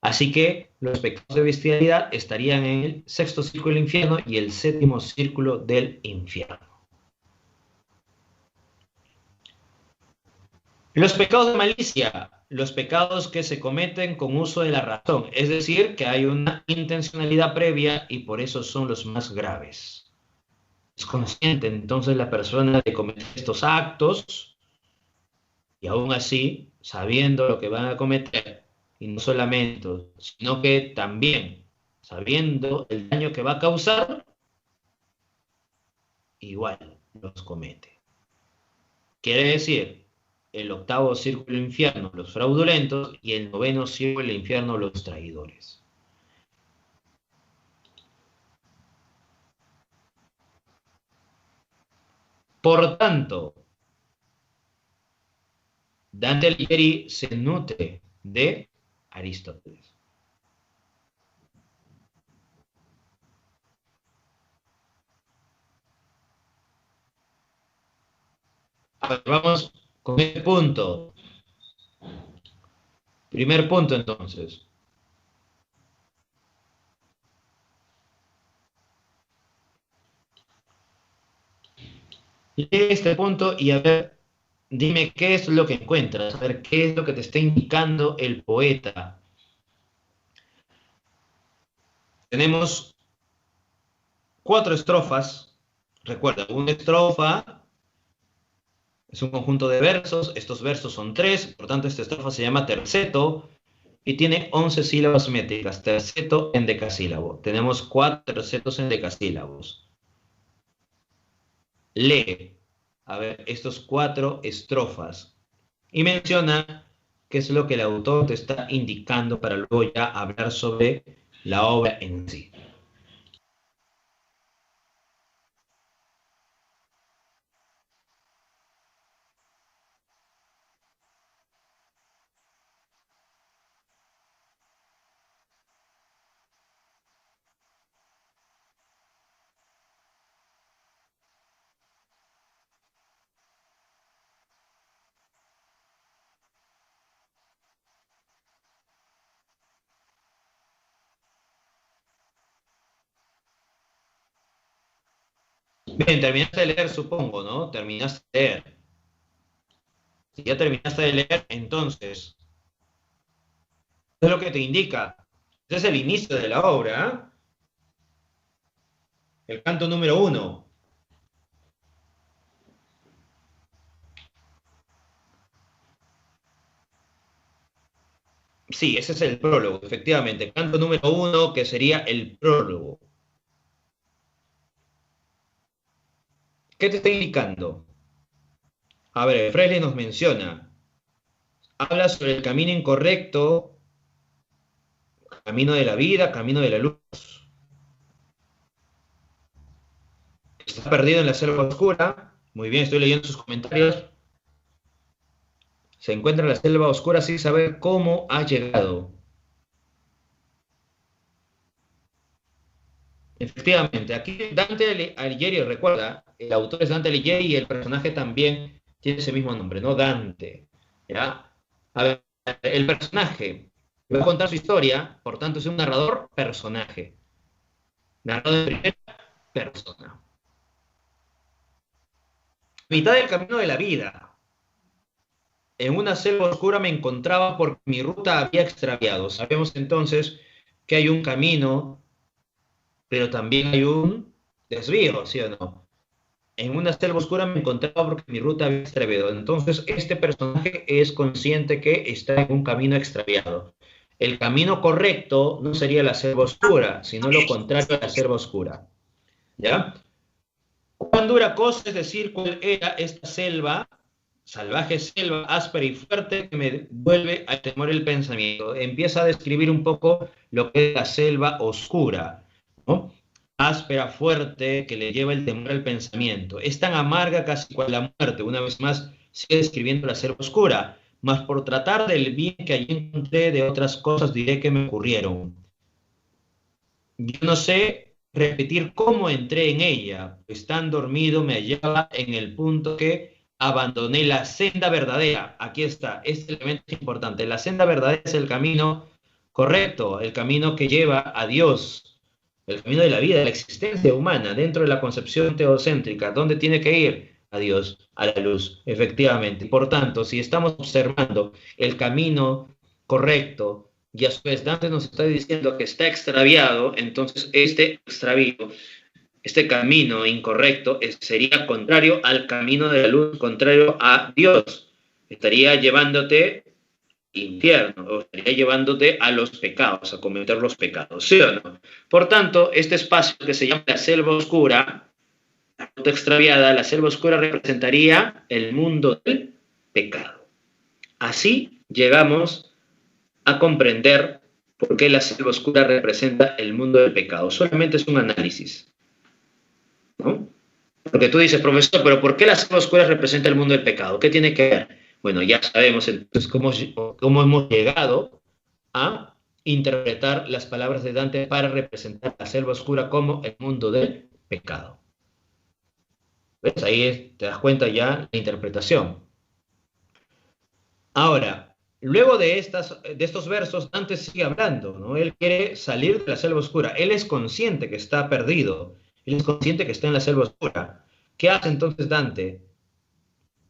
Así que los pecados de bestialidad estarían en el sexto círculo del infierno y el séptimo círculo del infierno. Los pecados de malicia, los pecados que se cometen con uso de la razón, es decir, que hay una intencionalidad previa y por eso son los más graves. Es consciente entonces la persona de cometer estos actos y aún así, sabiendo lo que van a cometer, y no solamente, sino que también sabiendo el daño que va a causar, igual los comete. Quiere decir, el octavo círculo del infierno, los fraudulentos, y el noveno círculo del infierno, los traidores. Por tanto, Dante Alighieri se nutre de Aristóteles. A ver, vamos con el punto. Primer punto entonces. Lee este punto y a ver, dime qué es lo que encuentras, a ver qué es lo que te está indicando el poeta. Tenemos 4 estrofas. Recuerda, una estrofa es un conjunto de versos. Estos versos son 3, por tanto esta estrofa se llama terceto y tiene 11 sílabas métricas. Terceto en decasílabo. Tenemos 4 tercetos en decasílabos. Lee, a ver, estos 4 estrofas y menciona qué es lo que el autor te está indicando para luego ya hablar sobre la obra en sí. Bien, terminaste de leer, supongo, ¿no? Terminaste de leer. Si ya terminaste de leer, entonces, ¿qué es lo que te indica? Este es el inicio de la obra, ¿eh? El canto número 1. Sí, ese es el prólogo, efectivamente. Canto número 1, que sería el prólogo. ¿Qué te está indicando? A ver, Freire nos menciona, habla sobre el camino incorrecto, camino de la vida, camino de la luz. Está perdido en la selva oscura. Muy bien, estoy leyendo sus comentarios. Se encuentra en la selva oscura sin saber cómo ha llegado. Efectivamente, aquí Dante Alighieri, recuerda, el autor es Dante Alighieri y el personaje también tiene ese mismo nombre, ¿no? Dante. ¿Ya? A ver, el personaje va a contar su historia, por tanto es un narrador personaje. Narrador de primera persona. Mitad del camino de la vida. En una selva oscura me encontraba porque mi ruta había extraviado. Sabemos entonces que hay un camino, pero también hay un desvío, ¿sí o no? En una selva oscura me encontraba porque mi ruta había extraviado. Entonces, este personaje es consciente que está en un camino extraviado. El camino correcto no sería la selva oscura, sino lo contrario a la selva oscura. ¿Ya? Cuán dura cosa, es decir, cuál era esta selva, salvaje selva, áspera y fuerte, que me vuelve a temor el pensamiento. Empieza a describir un poco lo que es la selva oscura, ¿no? Áspera, fuerte, que le lleva el temor al pensamiento. Es tan amarga casi cual la muerte. Una vez más, sigue describiendo la selva oscura. Mas por tratar del bien que allí encontré, de otras cosas diré que me ocurrieron. Yo no sé repetir cómo entré en ella, pues tan dormido me hallaba en el punto que abandoné la senda verdadera. Aquí está, este elemento es importante. La senda verdadera es el camino correcto, el camino que lleva a Dios, el camino de la vida, de la existencia humana, dentro de la concepción teocéntrica. ¿Dónde tiene que ir? A Dios, a la luz, efectivamente. Por tanto, si estamos observando el camino correcto, y a su vez Dante nos está diciendo que está extraviado, entonces este extravío, este camino incorrecto sería contrario al camino de la luz, contrario a Dios. Estaría llevándote infierno, o estaría llevándote a los pecados, a cometer los pecados, ¿sí o no? Por tanto, este espacio que se llama la selva oscura, la ruta extraviada, la selva oscura representaría el mundo del pecado. Así llegamos a comprender por qué la selva oscura representa el mundo del pecado. Solamente es un análisis, ¿no? Porque tú dices, profesor, pero ¿por qué la selva oscura representa el mundo del pecado? ¿Qué tiene que ver? Bueno, ya sabemos entonces cómo hemos llegado a interpretar las palabras de Dante para representar la selva oscura como el mundo del pecado. ¿Ves? Ahí te das cuenta ya la interpretación. Ahora, luego de estos versos, Dante sigue hablando, ¿no? Él quiere salir de la selva oscura. Él es consciente que está perdido. Él es consciente que está en la selva oscura. ¿Qué hace entonces Dante?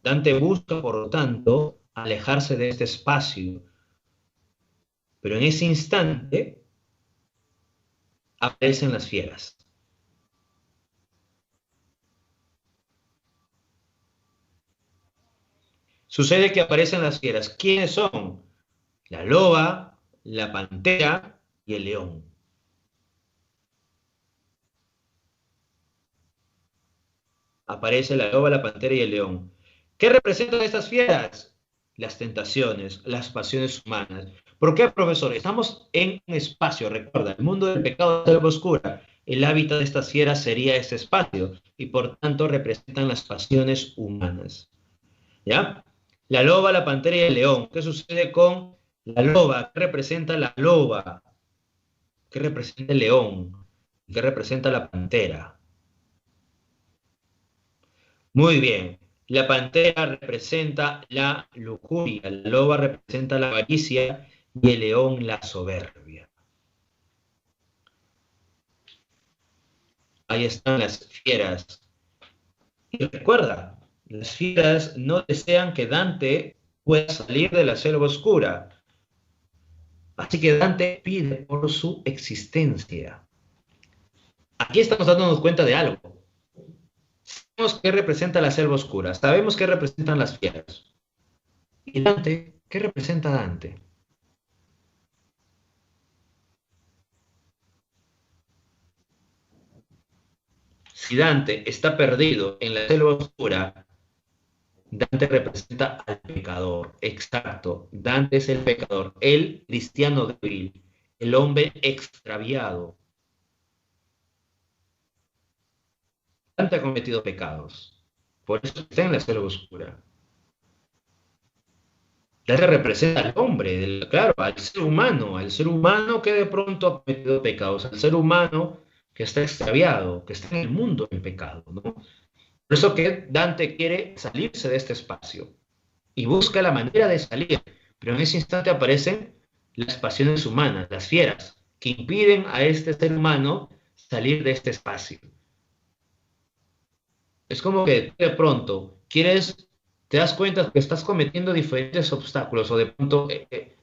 Dante busca, por lo tanto, alejarse de este espacio. Pero en ese instante aparecen las fieras. Sucede que aparecen las fieras. ¿Quiénes son? La loba, la pantera y el león. Aparece la loba, la pantera y el león. ¿Qué representan estas fieras? Las tentaciones, las pasiones humanas. ¿Por qué, profesor? Estamos en un espacio, recuerda, el mundo del pecado de la selva oscura. El hábitat de estas fieras sería este espacio y por tanto representan las pasiones humanas. ¿Ya? La loba, la pantera y el león. ¿Qué sucede con la loba? ¿Qué representa la loba? ¿Qué representa el león? ¿Qué representa la pantera? Muy bien. La pantera representa la lujuria, la loba representa la avaricia y el león la soberbia. Ahí están las fieras. Y recuerda, las fieras no desean que Dante pueda salir de la selva oscura. Así que Dante pide por su existencia. Aquí estamos dándonos cuenta de algo. Sabemos qué representa la selva oscura, sabemos qué representan las fieras. ¿Y Dante? ¿Qué representa Dante? Si Dante está perdido en la selva oscura, Dante representa al pecador, exacto. Dante es el pecador, el cristiano débil, el hombre extraviado. Dante ha cometido pecados, por eso está en la selva oscura. Dante representa al hombre, claro, al ser humano que de pronto ha cometido pecados, al ser humano que está extraviado, que está en el mundo del pecado, ¿no? Por eso que Dante quiere salirse de este espacio y busca la manera de salir, pero en ese instante aparecen las pasiones humanas, las fieras, que impiden a este ser humano salir de este espacio. Es como que de pronto te das cuenta que estás cometiendo diferentes obstáculos o de pronto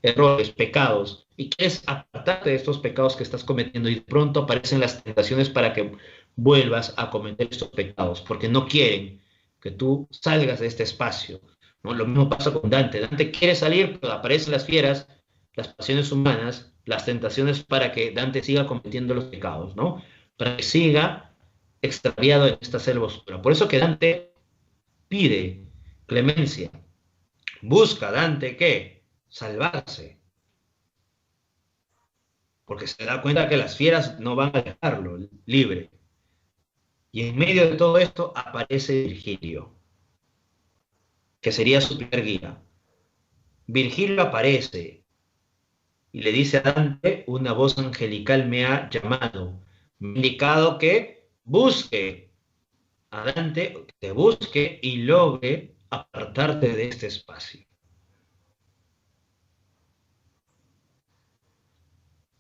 errores, pecados, y quieres apartarte de estos pecados que estás cometiendo y de pronto aparecen las tentaciones para que vuelvas a cometer estos pecados, porque no quieren que tú salgas de este espacio, ¿no? Lo mismo pasa con Dante. Dante quiere salir, pero aparecen las fieras, las pasiones humanas, las tentaciones para que Dante siga cometiendo los pecados, ¿no? Para que siga extraviado en esta selva oscura. Por eso que Dante pide clemencia. Busca Dante ¿qué? Salvarse. Porque se da cuenta que las fieras no van a dejarlo libre. Y en medio de todo esto aparece Virgilio, que sería su primer guía. Virgilio aparece y le dice a Dante, una voz angelical me ha llamado, me ha indicado que busque a Dante, te busque y logre apartarte de este espacio.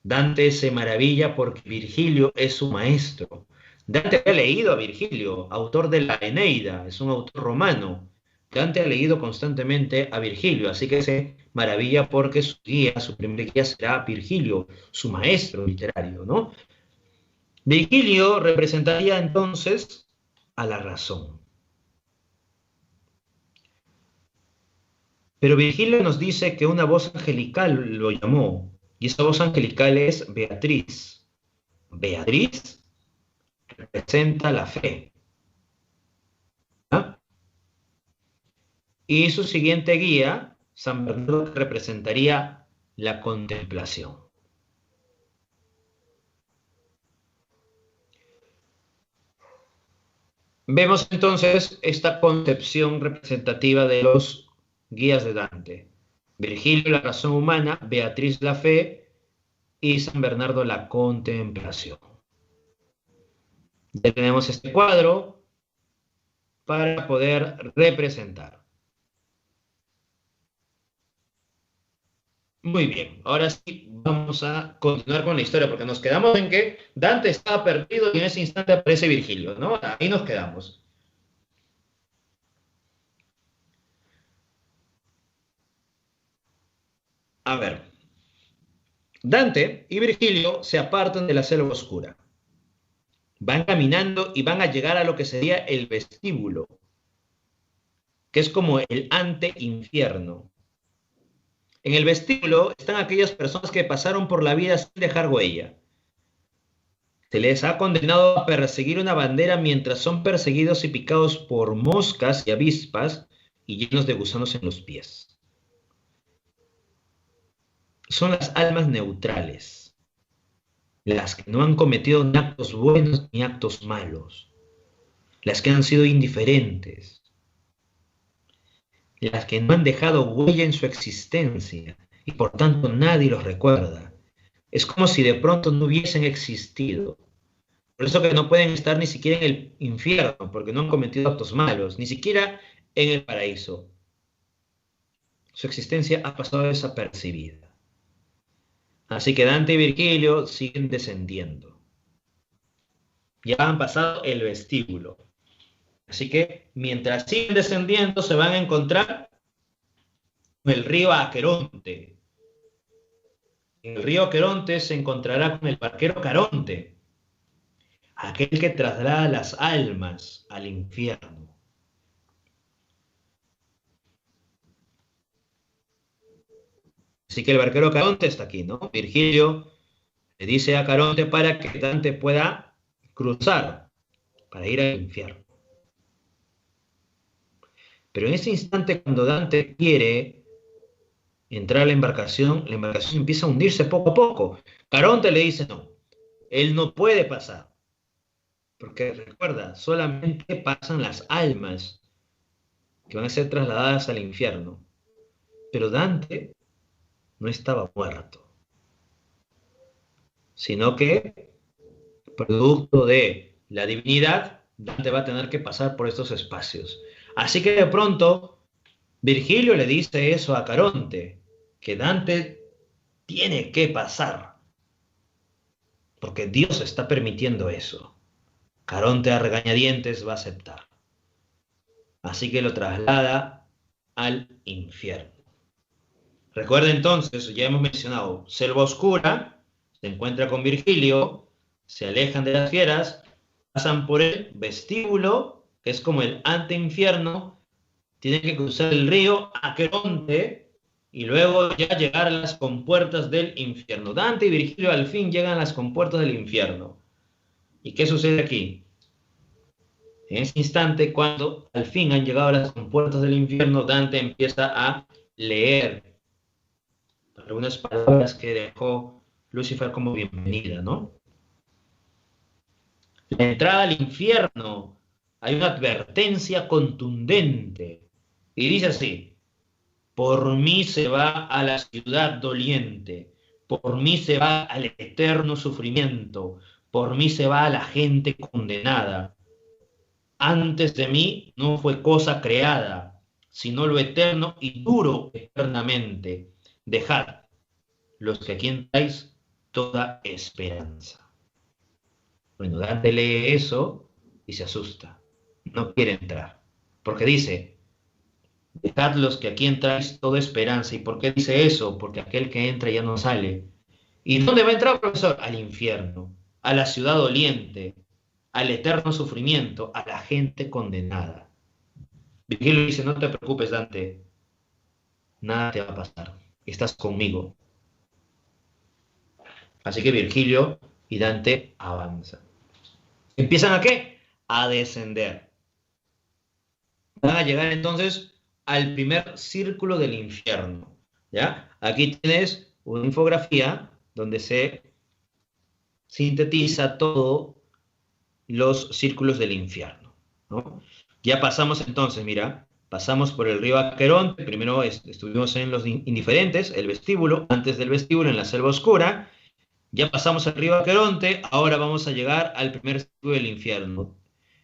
Dante se maravilla porque Virgilio es su maestro. Dante ha leído a Virgilio, autor de la Eneida, es un autor romano. Dante ha leído constantemente a Virgilio, así que se maravilla porque su guía, su primer guía será Virgilio, su maestro literario, ¿no? Virgilio representaría entonces a la razón. Pero Virgilio nos dice que una voz angelical lo llamó, y esa voz angelical es Beatriz. Beatriz representa la fe. ¿Ah? Y su siguiente guía, San Bernardo, representaría la contemplación. Vemos entonces esta concepción representativa de los guías de Dante. Virgilio, la razón humana, Beatriz, la fe, y San Bernardo, la contemplación. Ya tenemos este cuadro para poder representar. Muy bien, ahora sí vamos a continuar con la historia, porque nos quedamos en que Dante estaba perdido y en ese instante aparece Virgilio, ¿no? Ahí nos quedamos. A ver, Dante y Virgilio se apartan de la selva oscura. Van caminando y van a llegar a lo que sería el vestíbulo, que es como el anteinfierno. En el vestíbulo están aquellas personas que pasaron por la vida sin dejar huella. Se les ha condenado a perseguir una bandera mientras son perseguidos y picados por moscas y avispas y llenos de gusanos en los pies. Son las almas neutrales, las que no han cometido ni actos buenos ni actos malos, las que han sido indiferentes, las que no han dejado huella en su existencia y por tanto nadie los recuerda. Es como si de pronto no hubiesen existido. Por eso que no pueden estar ni siquiera en el infierno, porque no han cometido actos malos, ni siquiera en el paraíso. Su existencia ha pasado desapercibida. Así que Dante y Virgilio siguen descendiendo. Ya han pasado el vestíbulo. Así que mientras siguen descendiendo se van a encontrar con el río Aqueronte. En el río Aqueronte se encontrará con el barquero Caronte, aquel que traslada las almas al infierno. Así que el barquero Caronte está aquí, ¿no? Virgilio le dice a Caronte para que Dante pueda cruzar, para ir al infierno. Pero en ese instante, cuando Dante quiere entrar a la embarcación empieza a hundirse poco a poco. Caronte le dice no, él no puede pasar. Porque recuerda, solamente pasan las almas que van a ser trasladadas al infierno. Pero Dante no estaba muerto, sino que, producto de la divinidad, Dante va a tener que pasar por estos espacios. Así que de pronto, Virgilio le dice eso a Caronte, que Dante tiene que pasar, porque Dios está permitiendo eso. Caronte a regañadientes va a aceptar. Así que lo traslada al infierno. Recuerda entonces, ya hemos mencionado, selva oscura, se encuentra con Virgilio, se alejan de las fieras, pasan por el vestíbulo, que es como el anteinfierno, tienen que cruzar el río Aqueronte y luego ya llegar a las compuertas del infierno. Dante y Virgilio al fin llegan a las compuertas del infierno. ¿Y qué sucede aquí? En ese instante, cuando al fin han llegado a las compuertas del infierno, Dante empieza a leer algunas palabras que dejó Lucifer como bienvenida, ¿no? La entrada al infierno, hay una advertencia contundente. Y dice así: por mí se va a la ciudad doliente, por mí se va al eterno sufrimiento, por mí se va a la gente condenada. Antes de mí no fue cosa creada, sino lo eterno y duro eternamente. Dejad, los que aquí entráis, toda esperanza. Bueno, Dante lee eso y se asusta. No quiere entrar. Porque dice, dejad los que aquí entráis toda esperanza. ¿Y por qué dice eso? Porque aquel que entra ya no sale. ¿Y dónde va a entrar, profesor? Al infierno, a la ciudad doliente, al eterno sufrimiento, a la gente condenada. Virgilio dice, no te preocupes, Dante, nada te va a pasar, estás conmigo. Así que Virgilio y Dante avanzan. ¿Empiezan a qué? A descender. Van a llegar entonces al primer círculo del infierno. ¿Ya? Aquí tienes una infografía donde se sintetiza todo los círculos del infierno, ¿no? Ya pasamos entonces, mira, pasamos por el río Aqueronte, primero estuvimos en los indiferentes, el vestíbulo, antes del vestíbulo en la selva oscura, ya pasamos el río Aqueronte, ahora vamos a llegar al primer círculo del infierno.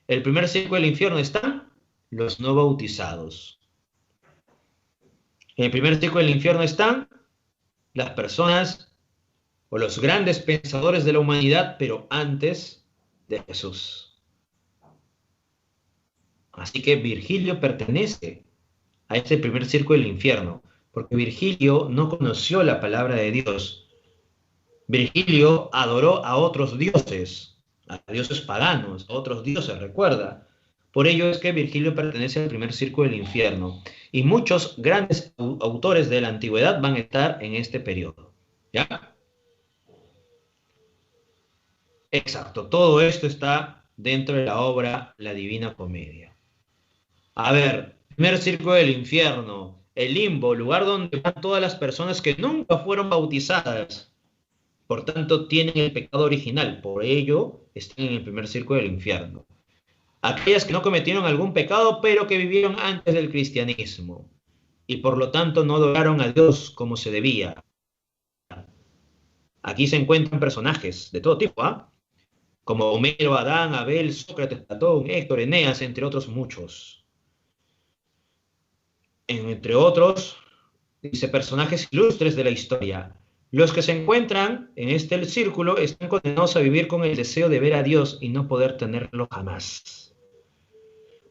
El primer círculo del infierno están los no bautizados. En el primer círculo del infierno están las personas o los grandes pensadores de la humanidad, pero antes de Jesús. Así que Virgilio pertenece a este primer círculo del infierno, porque Virgilio no conoció la palabra de Dios. Virgilio adoró a otros dioses, a dioses paganos, a otros dioses, recuerda. Por ello es que Virgilio pertenece al primer círculo del infierno. Y muchos grandes autores de la antigüedad van a estar en este periodo. ¿Ya? Exacto, todo esto está dentro de la obra La Divina Comedia. A ver, primer círculo del infierno, el limbo, lugar donde van todas las personas que nunca fueron bautizadas. Por tanto, tienen el pecado original, por ello están en el primer círculo del infierno. Aquellas que no cometieron algún pecado, pero que vivieron antes del cristianismo, y por lo tanto no adoraron a Dios como se debía. Aquí se encuentran personajes de todo tipo, ¿ah? Como Homero, Adán, Abel, Sócrates, Platón, Héctor, Eneas, entre otros muchos. Entre otros, dice, personajes ilustres de la historia. Los que se encuentran en este círculo están condenados a vivir con el deseo de ver a Dios y no poder tenerlo jamás.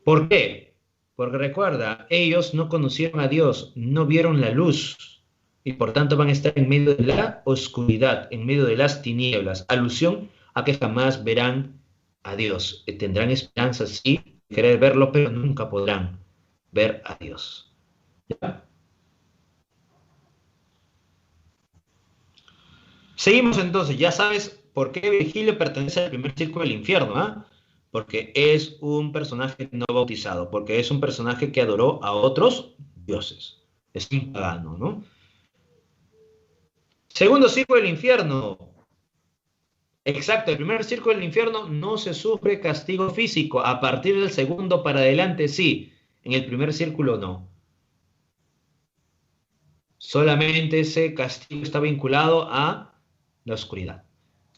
¿Por qué? Porque recuerda, ellos no conocieron a Dios, no vieron la luz y por tanto van a estar en medio de la oscuridad, en medio de las tinieblas. Alusión a que jamás verán a Dios. Tendrán esperanza, sí, de querer verlo, pero nunca podrán ver a Dios. ¿Ya? Seguimos entonces, ya sabes por qué Virgilio pertenece al primer círculo del infierno, ¿ah? Porque es un personaje no bautizado, porque es un personaje que adoró a otros dioses. Es un pagano, ¿no? Segundo círculo del infierno. Exacto, el primer círculo del infierno no se sufre castigo físico. A partir del segundo para adelante, sí. En el primer círculo, no. Solamente ese castigo está vinculado a la oscuridad.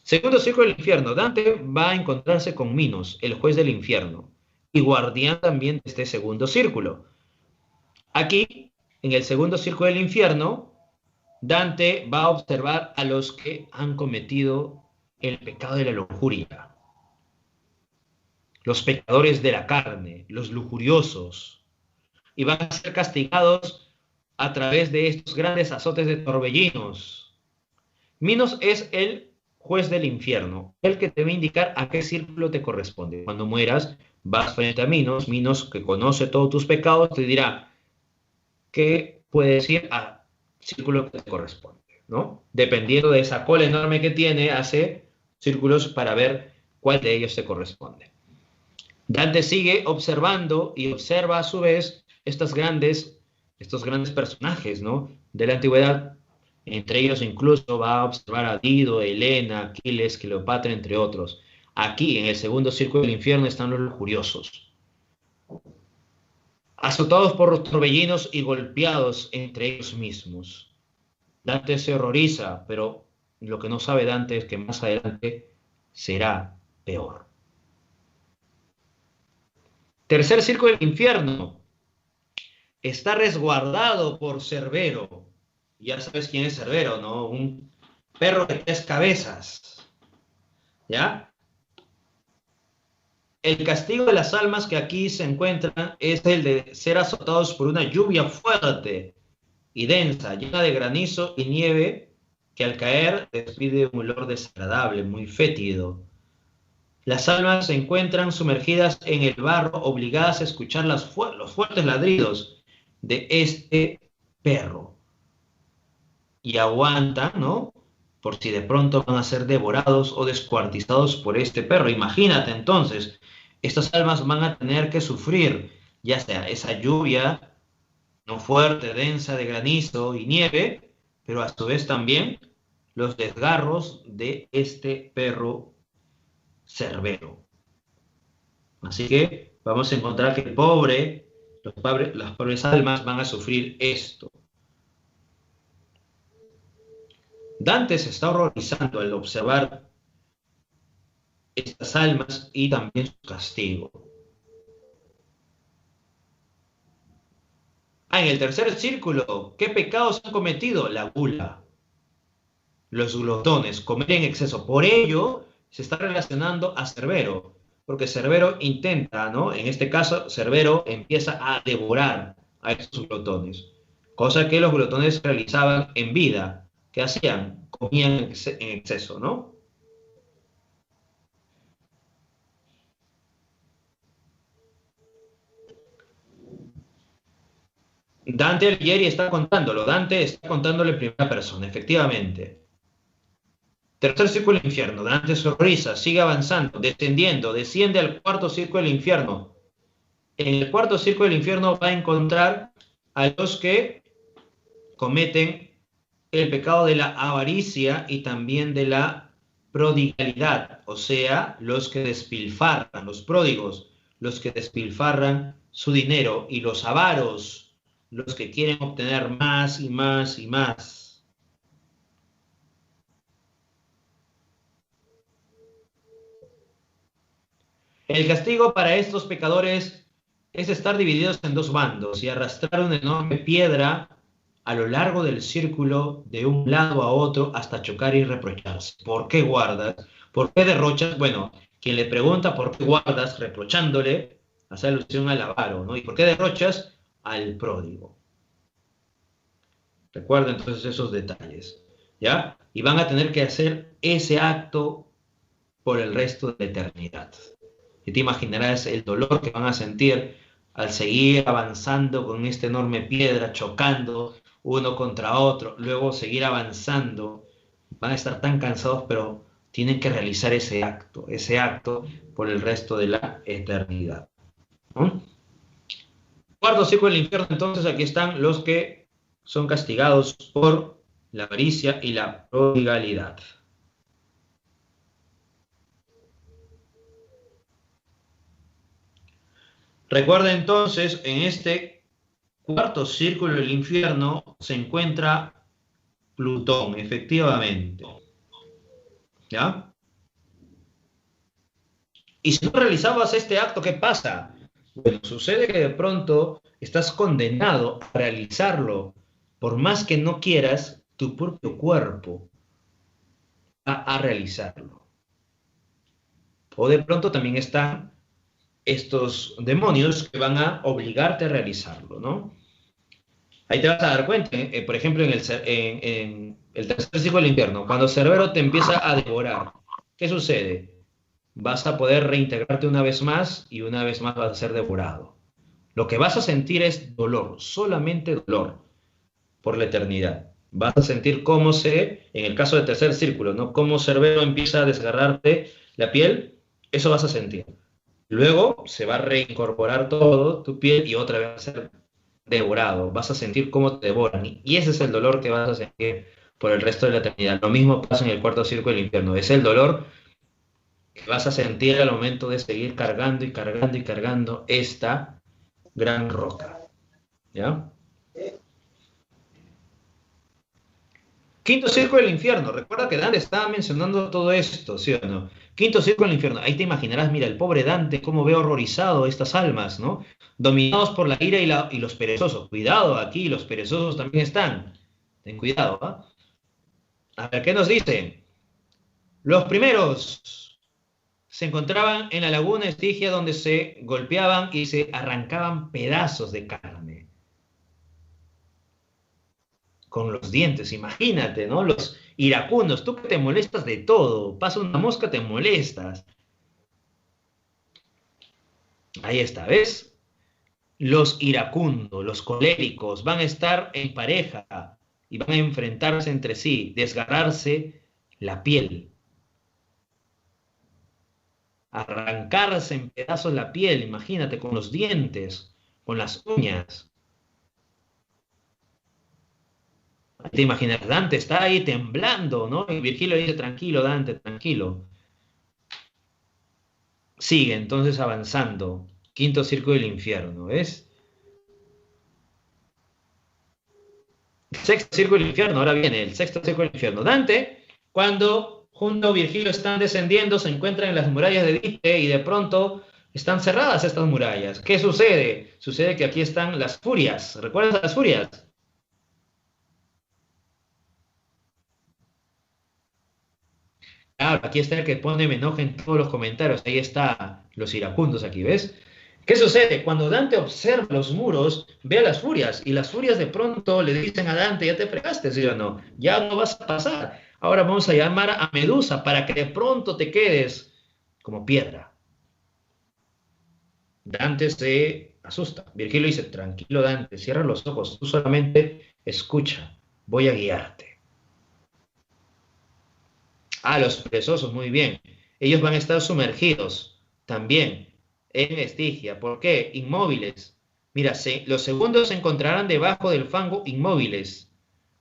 Segundo círculo del infierno. Dante va a encontrarse con Minos, el juez del infierno, y guardián también de este segundo círculo. Aquí, en el segundo círculo del infierno, Dante va a observar a los que han cometido el pecado de la lujuria, los pecadores de la carne, los lujuriosos, y van a ser castigados a través de estos grandes azotes de torbellinos. Minos es el juez del infierno, el que te va a indicar a qué círculo te corresponde. Cuando mueras, vas frente a Minos, Minos que conoce todos tus pecados, te dirá qué puedes ir al círculo que te corresponde, ¿no? Dependiendo de esa cola enorme que tiene, hace círculos para ver cuál de ellos te corresponde. Dante sigue observando y observa a su vez estos grandes personajes, ¿no?, de la antigüedad. Entre ellos incluso va a observar a Dido, Helena, Aquiles, Cleopatra, entre otros. Aquí, en el segundo círculo del infierno, están los lujuriosos, azotados por los torbellinos y golpeados entre ellos mismos. Dante se horroriza, pero lo que no sabe Dante es que más adelante será peor. Tercer círculo del infierno. Está resguardado por Cerbero. Ya sabes quién es Cerbero, ¿no? Un perro de 3 cabezas. ¿Ya? El castigo de las almas que aquí se encuentran es el de ser azotados por una lluvia fuerte y densa, llena de granizo y nieve, que al caer despide un olor desagradable, muy fétido. Las almas se encuentran sumergidas en el barro, obligadas a escuchar los fuertes ladridos de este perro. Y aguantan, ¿no?, por si de pronto van a ser devorados o descuartizados por este perro. Imagínate entonces, estas almas van a tener que sufrir, ya sea esa lluvia no fuerte, densa, de granizo y nieve, pero a su vez también los desgarros de este perro Cerbero. Así que vamos a encontrar que el pobre Las pobres almas van a sufrir esto. Dante se está horrorizando al observar estas almas y también su castigo. En el tercer círculo, ¿qué pecados han cometido? La gula, los glotones, comer en exceso. Por ello, se está relacionando a Cerbero, porque Cerbero intenta, ¿no? En este caso, Cerbero empieza a devorar a estos glotones, cosa que los glotones realizaban en vida. ¿Qué hacían? Comían en exceso, ¿no? Dante Alighieri está contándolo. Dante está contándolo en primera persona, efectivamente. Tercer círculo del infierno. Dante se horroriza, sigue avanzando, descendiendo, desciende al cuarto círculo del infierno. En el cuarto círculo del infierno va a encontrar a los que cometen el pecado de la avaricia y también de la prodigalidad, o sea, los que despilfarran, los pródigos, los que despilfarran su dinero, y los avaros, los que quieren obtener más y más y más. El castigo para estos pecadores es estar divididos en dos bandos y arrastrar una enorme piedra a lo largo del círculo de un lado a otro hasta chocar y reprocharse. ¿Por qué guardas? ¿Por qué derrochas? Bueno, quien le pregunta por qué guardas, reprochándole, hace alusión al avaro, ¿no? ¿Y por qué derrochas? Al pródigo. Recuerda entonces esos detalles, ¿ya? Y van a tener que hacer ese acto por el resto de la eternidad. Y te imaginarás el dolor que van a sentir al seguir avanzando con esta enorme piedra, chocando uno contra otro, luego seguir avanzando. Van a estar tan cansados, pero tienen que realizar ese acto por el resto de la eternidad, ¿no? Cuarto círculo del infierno, entonces aquí están los que son castigados por la avaricia y la prodigalidad. Recuerda entonces, en este cuarto círculo del infierno se encuentra Plutón, efectivamente. ¿Ya? Y si no realizabas este acto, ¿qué pasa? Bueno, sucede que de pronto estás condenado a realizarlo. Por más que no quieras, tu propio cuerpo va a realizarlo. O de pronto también están estos demonios que van a obligarte a realizarlo, ¿no? Ahí te vas a dar cuenta, por ejemplo, en el tercer ciclo del infierno, cuando Cerbero te empieza a devorar, ¿qué sucede? Vas a poder reintegrarte una vez más y una vez más vas a ser devorado. Lo que vas a sentir es dolor, solamente dolor por la eternidad. Vas a sentir cómo en el caso del tercer círculo, ¿no? Cómo Cerbero empieza a desgarrarte la piel, eso vas a sentir. Luego se va a reincorporar todo tu piel y otra vez va a ser devorado. Vas a sentir cómo te devoran. Y ese es el dolor que vas a sentir por el resto de la eternidad. Lo mismo pasa en el cuarto círculo del infierno. Es el dolor que vas a sentir al momento de seguir cargando y cargando y cargando esta gran roca. ¿Ya? Quinto círculo del infierno. Recuerda que Dante estaba mencionando todo esto, ¿sí o no? Quinto círculo del infierno. Ahí te imaginarás, mira, el pobre Dante, cómo ve horrorizado estas almas, ¿no? Dominados por la ira y los perezosos. Cuidado, aquí los perezosos también están. Ten cuidado, ¿ah? A ver, ¿qué nos dice? Los primeros se encontraban en la laguna Estigia, donde se golpeaban y se arrancaban pedazos de carne con los dientes, imagínate, ¿no? Los iracundos, tú que te molestas de todo, pasa una mosca, te molestas. Ahí está, ¿ves? Los iracundos, los coléricos, van a estar en pareja y van a enfrentarse entre sí, desgarrarse la piel, arrancarse en pedazos la piel, imagínate, con los dientes, con las uñas. Te imaginas, Dante está ahí temblando, ¿no? Y Virgilio dice, tranquilo, Dante, tranquilo. Sigue entonces avanzando. Quinto círculo del infierno, ¿ves? Sexto círculo del infierno, ahora viene el sexto círculo del infierno. Dante, cuando junto a Virgilio están descendiendo, se encuentran en las murallas de Dite y de pronto están cerradas estas murallas. ¿Qué sucede? Sucede que aquí están las furias. ¿Recuerdas a las furias? Claro, aquí está el que pone me enoja en todos los comentarios. Ahí está los iracundos aquí, ¿ves? ¿Qué sucede? Cuando Dante observa los muros, ve a las furias y las furias de pronto le dicen a Dante, ya te fregaste, ¿sí o no? Ya no vas a pasar. Ahora vamos a llamar a Medusa para que de pronto te quedes como piedra. Dante se asusta. Virgilio dice, tranquilo Dante, cierra los ojos, tú solamente escucha, voy a guiarte. Ah, los perezosos, muy bien. Ellos van a estar sumergidos también en Estigia. ¿Por qué? Inmóviles. Mira, los segundos se encontrarán debajo del fango inmóviles.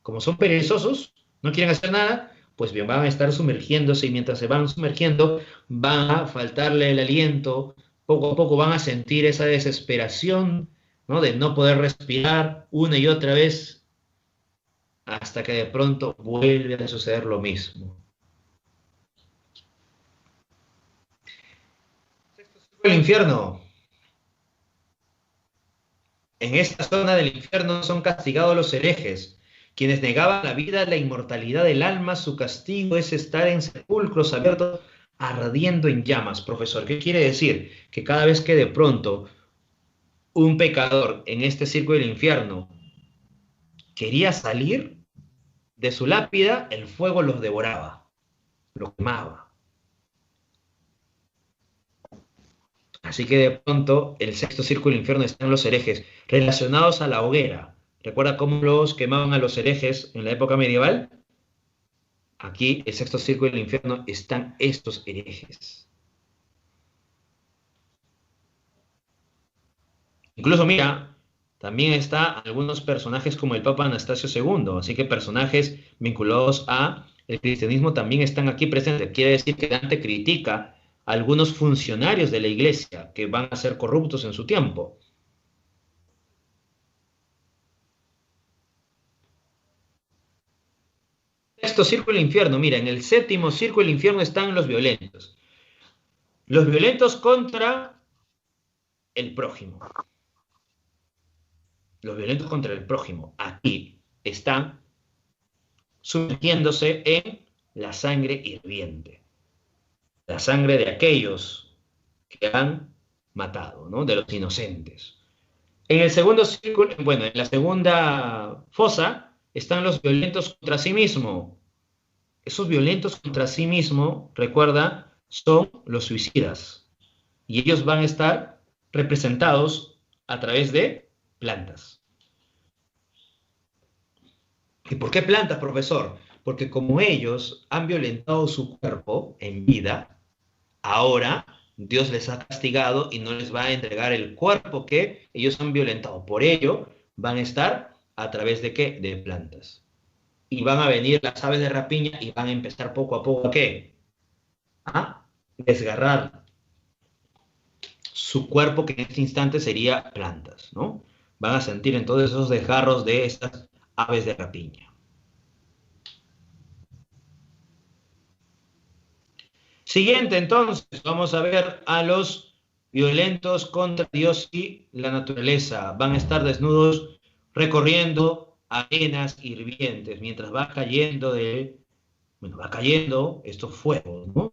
Como son perezosos, no quieren hacer nada, pues bien, van a estar sumergiéndose y mientras se van sumergiendo, van a faltarle el aliento, poco a poco van a sentir esa desesperación, ¿no? De no poder respirar una y otra vez hasta que de pronto vuelve a suceder lo mismo. El infierno. En esta zona del infierno son castigados los herejes, quienes negaban la vida, la inmortalidad del alma. Su castigo es estar en sepulcros abiertos, ardiendo en llamas. Profesor, ¿qué quiere decir? Que cada vez que de pronto un pecador en este círculo del infierno quería salir de su lápida, el fuego los devoraba, los quemaba. Así que de pronto el sexto círculo del infierno están los herejes relacionados a la hoguera. ¿Recuerda cómo los quemaban a los herejes en la época medieval? Aquí, el sexto círculo del infierno, están estos herejes. Incluso, mira, también está algunos personajes como el Papa Anastasio II, así que personajes vinculados a el cristianismo también están aquí presentes. Quiere decir que Dante critica a algunos funcionarios de la iglesia que van a ser corruptos en su tiempo. Sexto círculo del infierno, mira, en el séptimo círculo del infierno están los violentos. Los violentos contra el prójimo. Los violentos contra el prójimo. Aquí están sumergiéndose en la sangre hirviente. La sangre de aquellos que han matado, ¿no? De los inocentes. En el segundo círculo, bueno, en la segunda fosa están los violentos contra sí mismo. Esos violentos contra sí mismo, recuerda, son los suicidas. Y ellos van a estar representados a través de plantas. ¿Y por qué plantas, profesor? Porque como ellos han violentado su cuerpo en vida, ahora Dios les ha castigado y no les va a entregar el cuerpo que ellos han violentado. Por ello, van a estar a través de ¿qué? De plantas. Y van a venir las aves de rapiña y van a empezar poco a poco ¿a qué? A desgarrar su cuerpo, que en este instante sería plantas, ¿no? Van a sentir entonces esos desgarros de estas aves de rapiña. Siguiente, entonces, vamos a ver a los violentos contra Dios y la naturaleza. Van a estar desnudos recorriendo arenas hirvientes mientras va cayendo va cayendo estos fuegos, ¿no?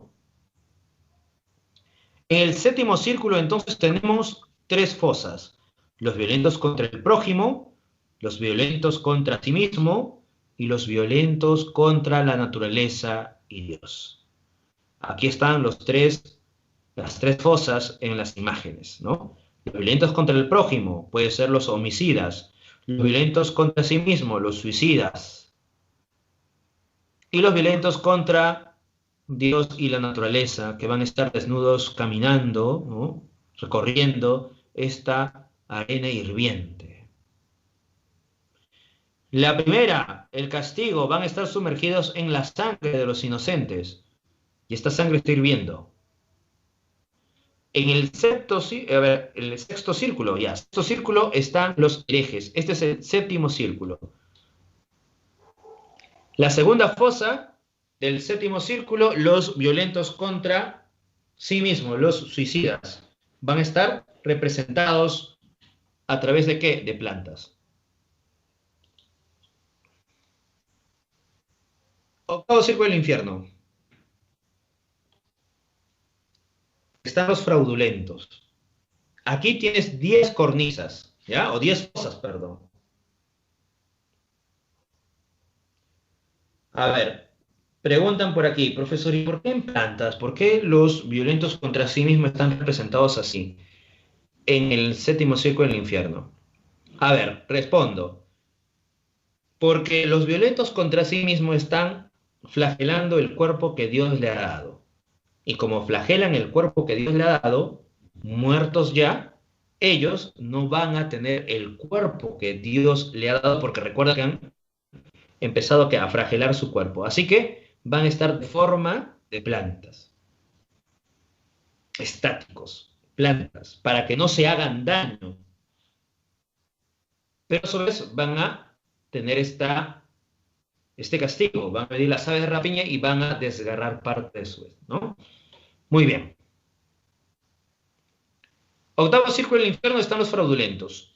En el séptimo círculo, entonces, tenemos tres fosas. Los violentos contra el prójimo, los violentos contra sí mismo y los violentos contra la naturaleza y Dios. Aquí están las tres fosas en las imágenes, ¿no? Los violentos contra el prójimo, pueden ser los homicidas. Los violentos contra sí mismo, los suicidas. Y los violentos contra Dios y la naturaleza, que van a estar desnudos caminando, ¿no? Recorriendo esta arena hirviente. La primera, el castigo, van a estar sumergidos en la sangre de los inocentes. Y esta sangre está hirviendo. En el sexto círculo, ya, sexto círculo están los herejes. Este es el séptimo círculo. La segunda fosa del séptimo círculo, los violentos contra sí mismos, los suicidas, van a estar representados a través de ¿qué? De plantas. Octavo círculo del infierno. Están los fraudulentos. Aquí tienes 10 cornisas, ¿ya? O 10 fosas, perdón. A ver, preguntan por aquí, profesor, ¿y por qué en plantas? ¿Por qué los violentos contra sí mismos están representados así en el séptimo círculo del infierno? A ver, respondo. Porque los violentos contra sí mismos están flagelando el cuerpo que Dios le ha dado. Y como flagelan el cuerpo que Dios le ha dado, muertos ya, ellos no van a tener el cuerpo que Dios le ha dado, porque recuerda que han empezado a flagelar su cuerpo. Así que van a estar de forma de plantas, estáticos, plantas, para que no se hagan daño. Pero a su vez van a tener este castigo, van a venir las aves de rapiña y van a desgarrar parte de su vez, ¿no? Muy bien. Octavo círculo del infierno están los fraudulentos.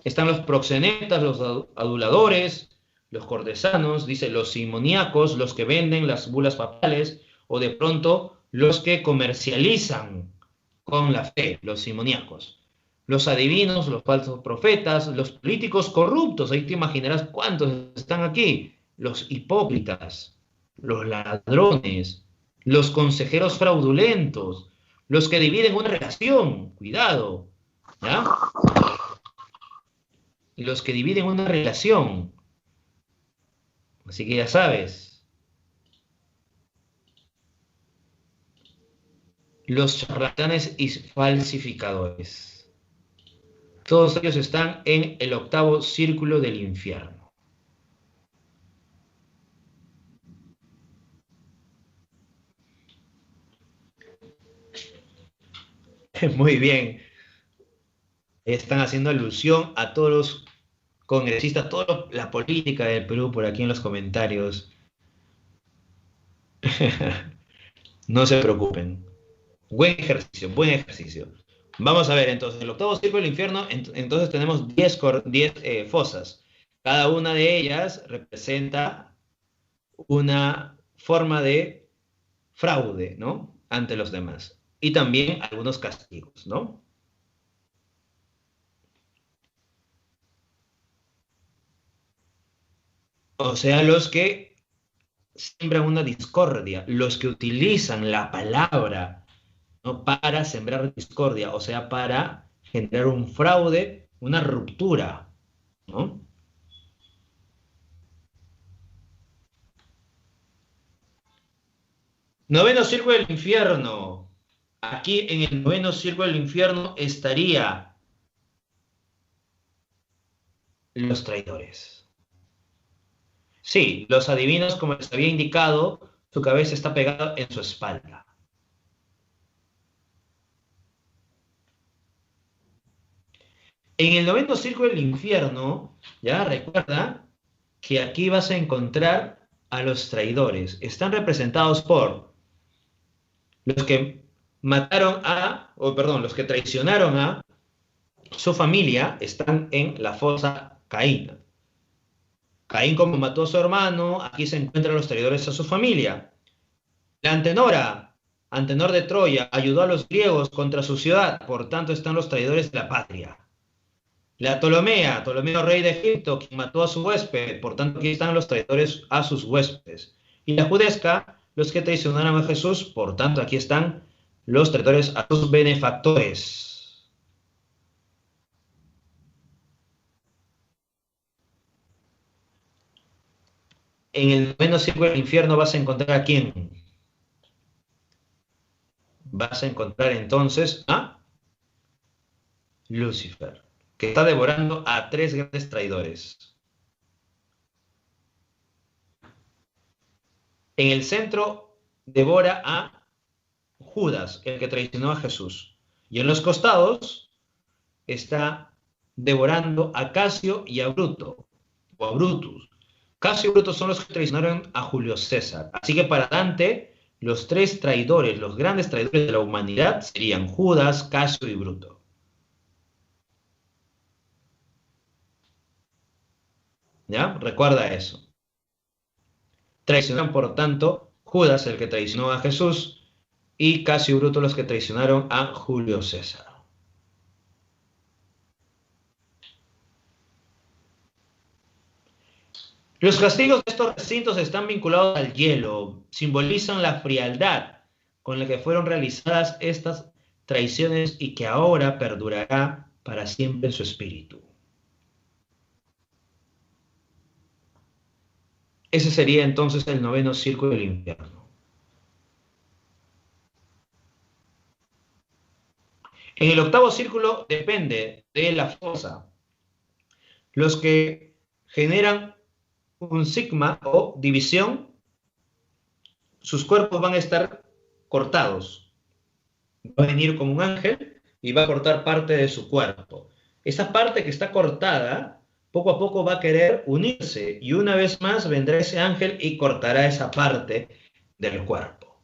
Están los proxenetas, los aduladores, los cortesanos, dice los simoníacos, los que venden las bulas papales, o de pronto los que comercializan con la fe, los simoníacos. Los adivinos, los falsos profetas, los políticos corruptos, ahí te imaginarás cuántos están aquí, los hipócritas, los ladrones, los consejeros fraudulentos, los que dividen una relación, cuidado, ¿ya? Los que dividen una relación, así que ya sabes, los charlatanes y falsificadores. Todos ellos están en el octavo círculo del infierno. Muy bien. Están haciendo alusión a todos los congresistas, toda la política del Perú por aquí en los comentarios. No se preocupen. Buen ejercicio, buen ejercicio. Vamos a ver, entonces, el octavo círculo del infierno, entonces tenemos 10 fosas. Cada una de ellas representa una forma de fraude, ¿no? Ante los demás. Y también algunos castigos, ¿no? O sea, los que siembran una discordia, los que utilizan la palabra, ¿no? Para sembrar discordia, o sea, para generar un fraude, una ruptura, ¿no? Noveno círculo del infierno. Aquí en el noveno círculo del infierno estaría los traidores. Sí, los adivinos, como les había indicado, su cabeza está pegada en su espalda. En el noveno círculo del infierno, ya recuerda que aquí vas a encontrar a los traidores. Están representados por los que mataron los que traicionaron a su familia, están en la fosa Caín. Caín, como mató a su hermano, aquí se encuentran los traidores a su familia. La Antenora, Antenor de Troya, ayudó a los griegos contra su ciudad, por tanto están los traidores de la patria. La Ptolomea, Ptolomeo rey de Egipto, quien mató a su huésped, por tanto aquí están los traidores a sus huéspedes. Y la Judesca, los que traicionaron a Jesús, por tanto aquí están los traidores a sus benefactores. En el noveno círculo del infierno vas a encontrar a quién. Vas a encontrar entonces a Lucifer, que está devorando a 3 grandes traidores. En el centro devora a Judas, el que traicionó a Jesús. Y en los costados está devorando a Casio y a Bruto, o a Brutus, Casio y Bruto son los que traicionaron a Julio César. Así que para Dante, los tres traidores, los grandes traidores de la humanidad serían Judas, Casio y Bruto. ¿Ya? Recuerda eso. Traicionaron, por tanto, Judas, el que traicionó a Jesús, y Casio y Bruto los que traicionaron a Julio César. Los castigos de estos recintos están vinculados al hielo, simbolizan la frialdad con la que fueron realizadas estas traiciones y que ahora perdurará para siempre en su espíritu. Ese sería entonces el noveno círculo del infierno. En el octavo círculo depende de la fosa. Los que generan un sigma o división, sus cuerpos van a estar cortados. Va a venir como un ángel y va a cortar parte de su cuerpo. Esa parte que está cortada, poco a poco va a querer unirse y una vez más vendrá ese ángel y cortará esa parte del cuerpo.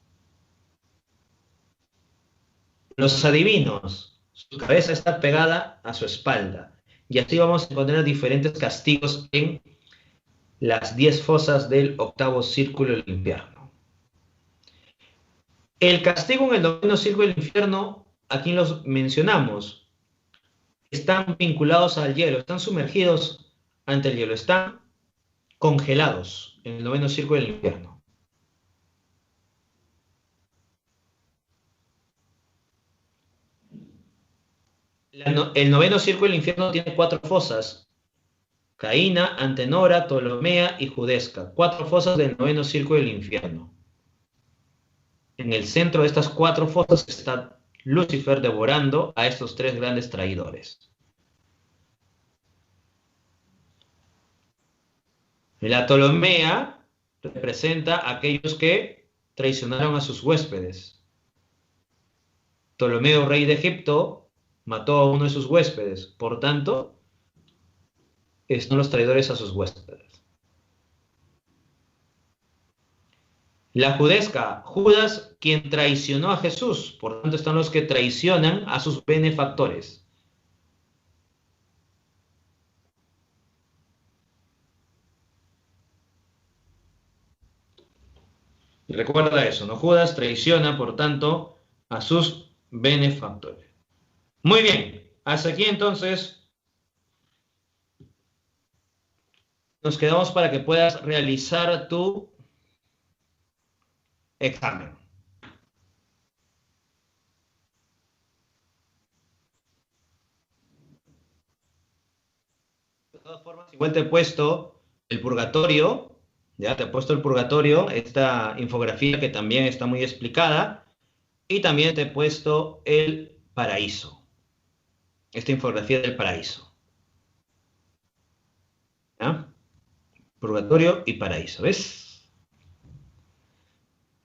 Los adivinos, su cabeza está pegada a su espalda y así vamos a encontrar diferentes castigos en las 10 fosas del octavo círculo del infierno. El castigo en el noveno círculo del infierno, aquí los mencionamos, están vinculados al hielo, están sumergidos ante el hielo, están congelados en el noveno círculo del infierno. El noveno círculo del infierno tiene 4 fosas: Caína, Antenora, Ptolomea y Judesca. 4 fosas del noveno círculo del infierno. En el centro de estas 4 fosas está Lucifer devorando a estos 3 grandes traidores. La Ptolomea representa a aquellos que traicionaron a sus huéspedes. Ptolomeo, rey de Egipto, mató a uno de sus huéspedes. Por tanto, son los traidores a sus huéspedes. La Judesca, Judas, quien traicionó a Jesús. Por tanto, están los que traicionan a sus benefactores. Y recuerda eso, ¿no? Judas traiciona, por tanto, a sus benefactores. Muy bien, hasta aquí entonces nos quedamos para que puedas realizar tu examen. De todas formas, igual te he puesto el purgatorio, ya te he puesto el purgatorio, esta infografía que también está muy explicada, y también te he puesto el paraíso, esta infografía del paraíso. ¿Ya? Purgatorio y paraíso, ¿ves?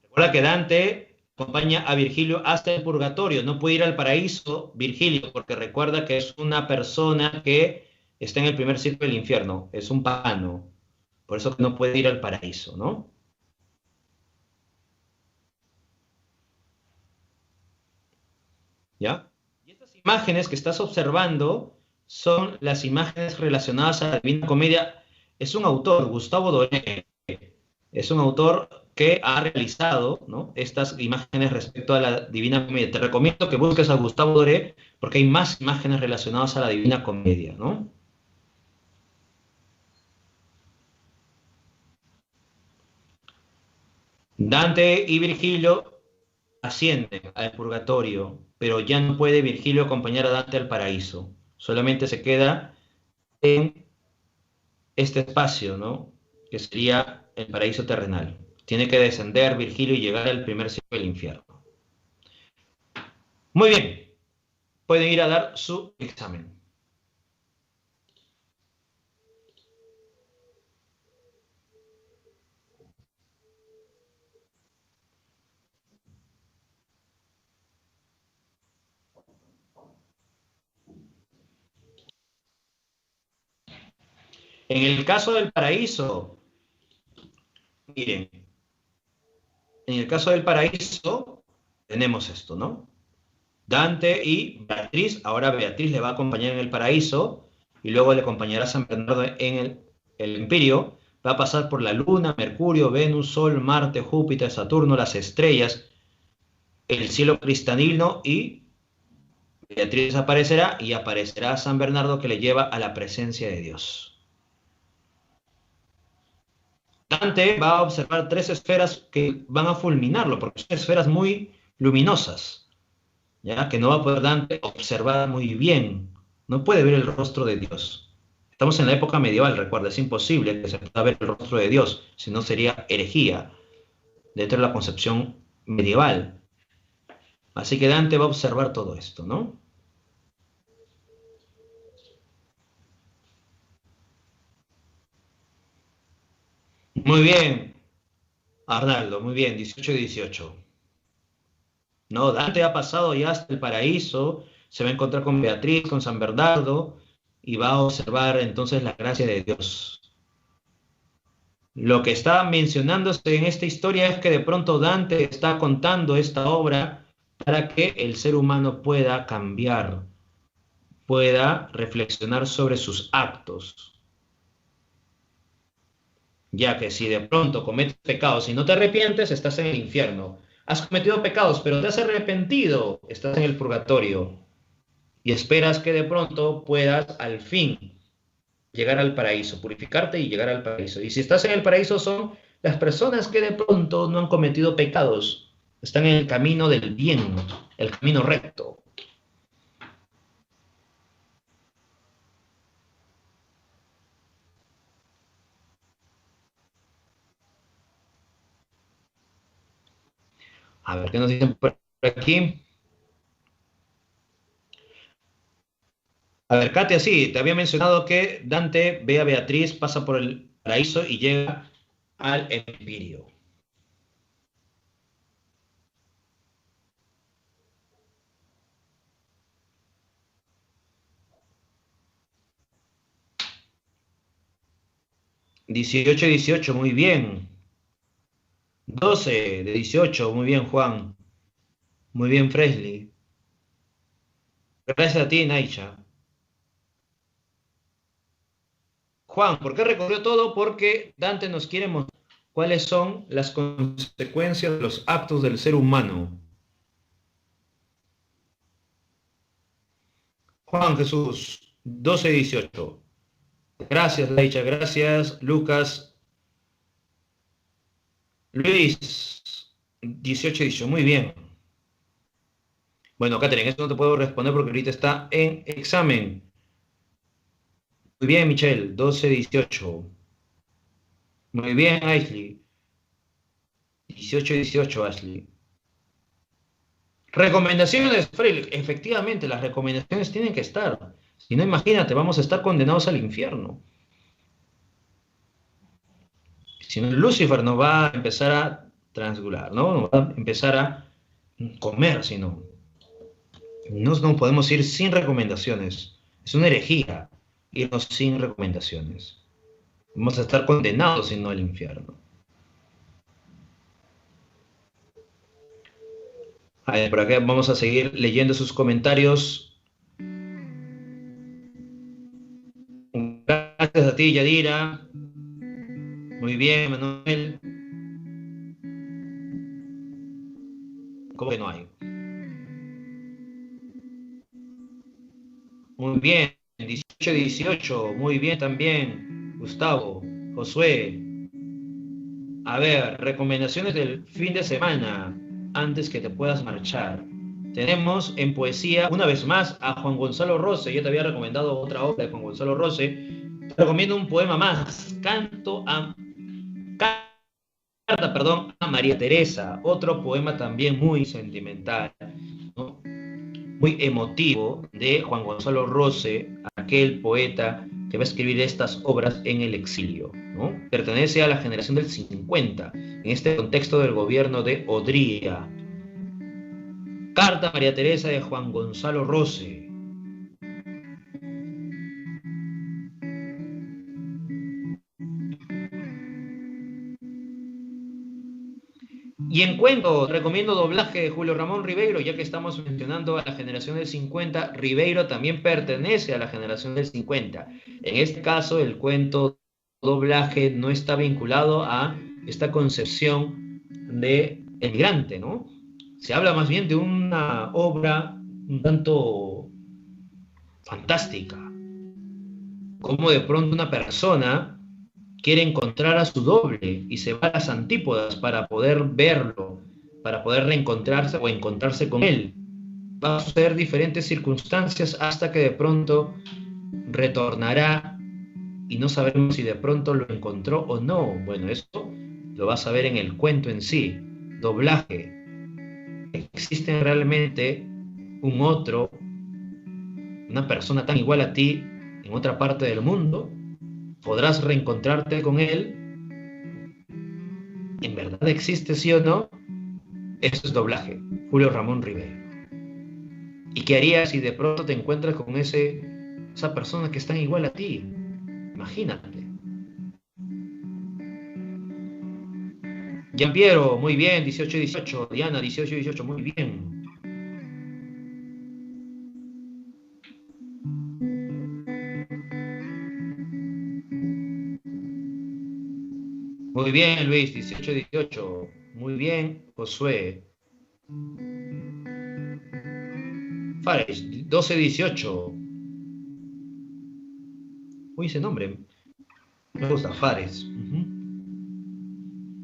Recuerda que Dante acompaña a Virgilio hasta el purgatorio, no puede ir al paraíso Virgilio, porque recuerda que es una persona que está en el primer círculo del infierno, es un pagano, por eso no puede ir al paraíso, ¿no? ¿Ya? Y estas imágenes que estás observando son las imágenes relacionadas a la Divina Comedia. Es un autor, Gustavo Doré, es un autor que ha realizado, ¿no?, estas imágenes respecto a la Divina Comedia. Te recomiendo que busques a Gustavo Doré porque hay más imágenes relacionadas a la Divina Comedia, ¿no? Dante y Virgilio ascienden al purgatorio, pero ya no puede Virgilio acompañar a Dante al paraíso. Solamente se queda en este espacio, ¿no?, que sería el paraíso terrenal. Tiene que descender Virgilio y llegar al primer cielo del infierno. Muy bien, pueden ir a dar su examen. En el caso del paraíso, Miren, en el caso del paraíso, tenemos esto, ¿no? Dante y Beatriz, ahora Beatriz le va a acompañar en el paraíso y luego le acompañará a San Bernardo en el Empirio. Va a pasar por la Luna, Mercurio, Venus, Sol, Marte, Júpiter, Saturno, las estrellas, el cielo cristalino y Beatriz aparecerá y aparecerá San Bernardo que le lleva a la presencia de Dios. Dante va a observar tres esferas que van a fulminarlo, porque son esferas muy luminosas, ¿ya? Que no va a poder Dante observar muy bien. No puede ver el rostro de Dios. Estamos en la época medieval, recuerda, es imposible que se pueda ver el rostro de Dios, si no sería herejía dentro de la concepción medieval. Así que Dante va a observar todo esto, ¿no? Muy bien, Arnaldo, muy bien, 18 y 18. No, Dante ha pasado ya hasta el paraíso, se va a encontrar con Beatriz, con San Bernardo, y va a observar entonces la gracia de Dios. Lo que está mencionándose en esta historia es que de pronto Dante está contando esta obra para que el ser humano pueda cambiar, pueda reflexionar sobre sus actos, ya que si de pronto cometes pecados y no te arrepientes, estás en el infierno. Has cometido pecados, pero te has arrepentido, estás en el purgatorio y esperas que de pronto puedas al fin llegar al paraíso, purificarte y llegar al paraíso. Y si estás en el paraíso son las personas que de pronto no han cometido pecados, están en el camino del bien, el camino recto. A ver, ¿qué nos dicen por aquí? A ver, Katia, sí, te había mencionado que Dante ve a Beatriz, pasa por el paraíso y llega al Empirio. Dieciocho, 18, muy bien. 12 de 18, muy bien, Juan. Muy bien, Fresley. Gracias a ti, Naicha. Juan, ¿por qué recorrió todo? Porque Dante nos quiere mostrar cuáles son las consecuencias de los actos del ser humano. Juan Jesús, 12:18. Gracias, Leicha, gracias, Lucas. Luis, 18:18. Muy bien. Bueno, Catherine, eso no te puedo responder porque ahorita está en examen. Muy bien, Michelle, 12:18. Muy bien, Ashley. 18:18, Ashley. Recomendaciones, Frey. Efectivamente, las recomendaciones tienen que estar. Si no, imagínate, vamos a estar condenados al infierno. Si no, Lucifer nos va a empezar a transgular, ¿no? Nos va a empezar a comer, si no. No podemos ir sin recomendaciones. Es una herejía irnos sin recomendaciones. Vamos a estar condenados, si no, al infierno. A ver, por acá vamos a seguir leyendo sus comentarios. Gracias a ti, Yadira. Muy bien, Manuel. ¿Cómo que no hay? Muy bien, 18-18. Muy bien también, Gustavo, Josué. A ver, recomendaciones del fin de semana antes que te puedas marchar. Tenemos en poesía, una vez más, a Juan Gonzalo Rose. Yo te había recomendado otra obra de Juan Gonzalo Rose. Te recomiendo un poema más, Carta, perdón, a María Teresa, otro poema también muy sentimental, ¿no? Muy emotivo de Juan Gonzalo Rose, aquel poeta que va a escribir estas obras en el exilio, ¿no? Pertenece a la generación del 50, en este contexto del gobierno de Odría. Carta a María Teresa de Juan Gonzalo Rose. Y en cuento, recomiendo doblaje de Julio Ramón Ribeiro, ya que estamos mencionando a la generación del 50, Ribeiro también pertenece a la generación del 50. En este caso, el cuento doblaje no está vinculado a esta concepción de emigrante, ¿no? Se habla más bien de una obra un tanto fantástica, como de pronto una persona quiere encontrar a su doble y se va a las antípodas para poder verlo, para poder reencontrarse o encontrarse con él. Va a suceder diferentes circunstancias hasta que de pronto retornará y no sabemos si de pronto lo encontró o no. Bueno, eso lo vas a ver en el cuento en sí. Doblaje. ¿Existe realmente un otro, una persona tan igual a ti en otra parte del mundo? ¿Podrás reencontrarte con él? ¿En verdad existe, sí o no? Eso es doblaje. Julio Ramón Ribeiro. ¿Y qué harías si de pronto te encuentras con esa persona que es tan igual a ti? Imagínate. Giampiero, muy bien, 18-18. Diana, 18-18, muy bien. Muy bien, Luis, 18-18. Muy bien, Josué. Fares, 12-18. Uy, ese nombre. Me gusta, Fares.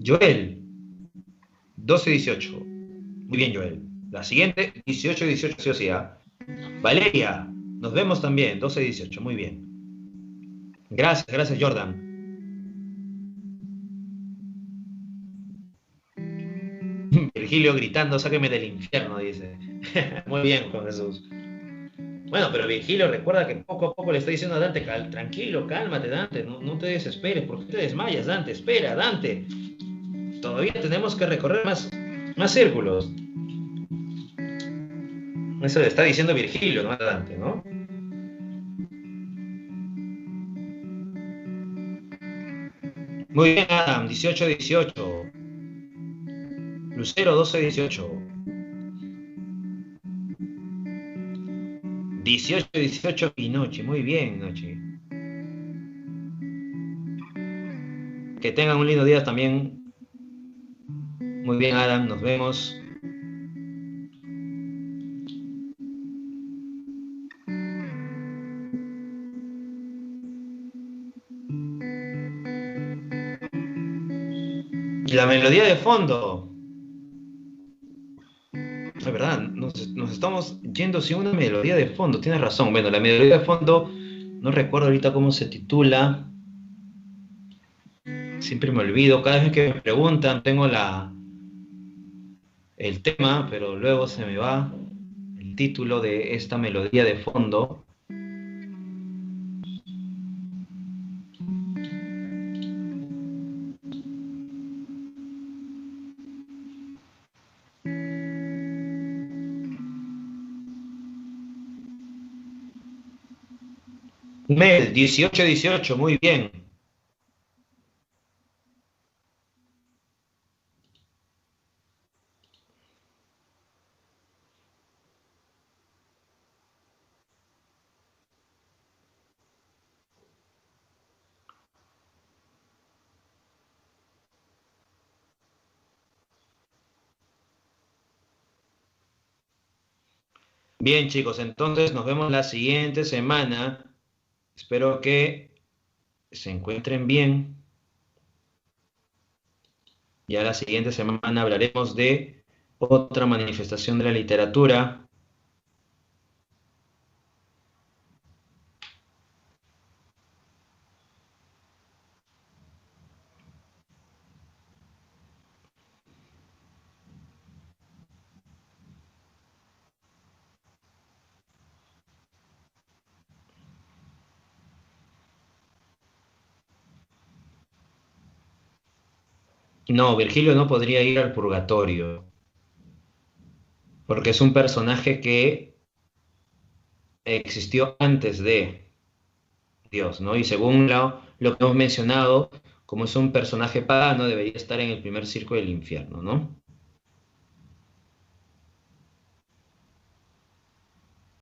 Joel, 12-18. Muy bien, Joel. La siguiente, 18-18, sí o sí. Valeria, nos vemos también, 12-18. Muy bien. Gracias, gracias, Jordan. Virgilio gritando, sáqueme del infierno, dice. Muy bien, Juan Jesús. Bueno, pero Virgilio recuerda que poco a poco le está diciendo a Dante, tranquilo, cálmate, Dante, no te desesperes. ¿Por qué te desmayas, Dante? Espera, Dante. Todavía tenemos que recorrer más círculos. Eso le está diciendo Virgilio, no a Dante, ¿no? Muy bien, Adam, 18-18. Lucero, 12-18. 18-18, Pinoche. Muy bien, Noche. Que tengan un lindo día también. Muy bien, Adam, nos vemos. Y la melodía de fondo. Es verdad, nos estamos yendo sin una melodía de fondo. Tienes razón. Bueno, la melodía de fondo, no recuerdo ahorita cómo se titula. Siempre me olvido. Cada vez que me preguntan, tengo el tema, pero luego se me va el título de esta melodía de fondo. Mel, 18-18, muy bien. Bien, chicos, entonces nos vemos la siguiente semana. Espero que se encuentren bien. Ya la siguiente semana hablaremos de otra manifestación de la literatura. No, Virgilio no podría ir al purgatorio, porque es un personaje que existió antes de Dios, ¿no? Y según lo que hemos mencionado, como es un personaje pagano, debería estar en el primer circo del infierno, ¿no?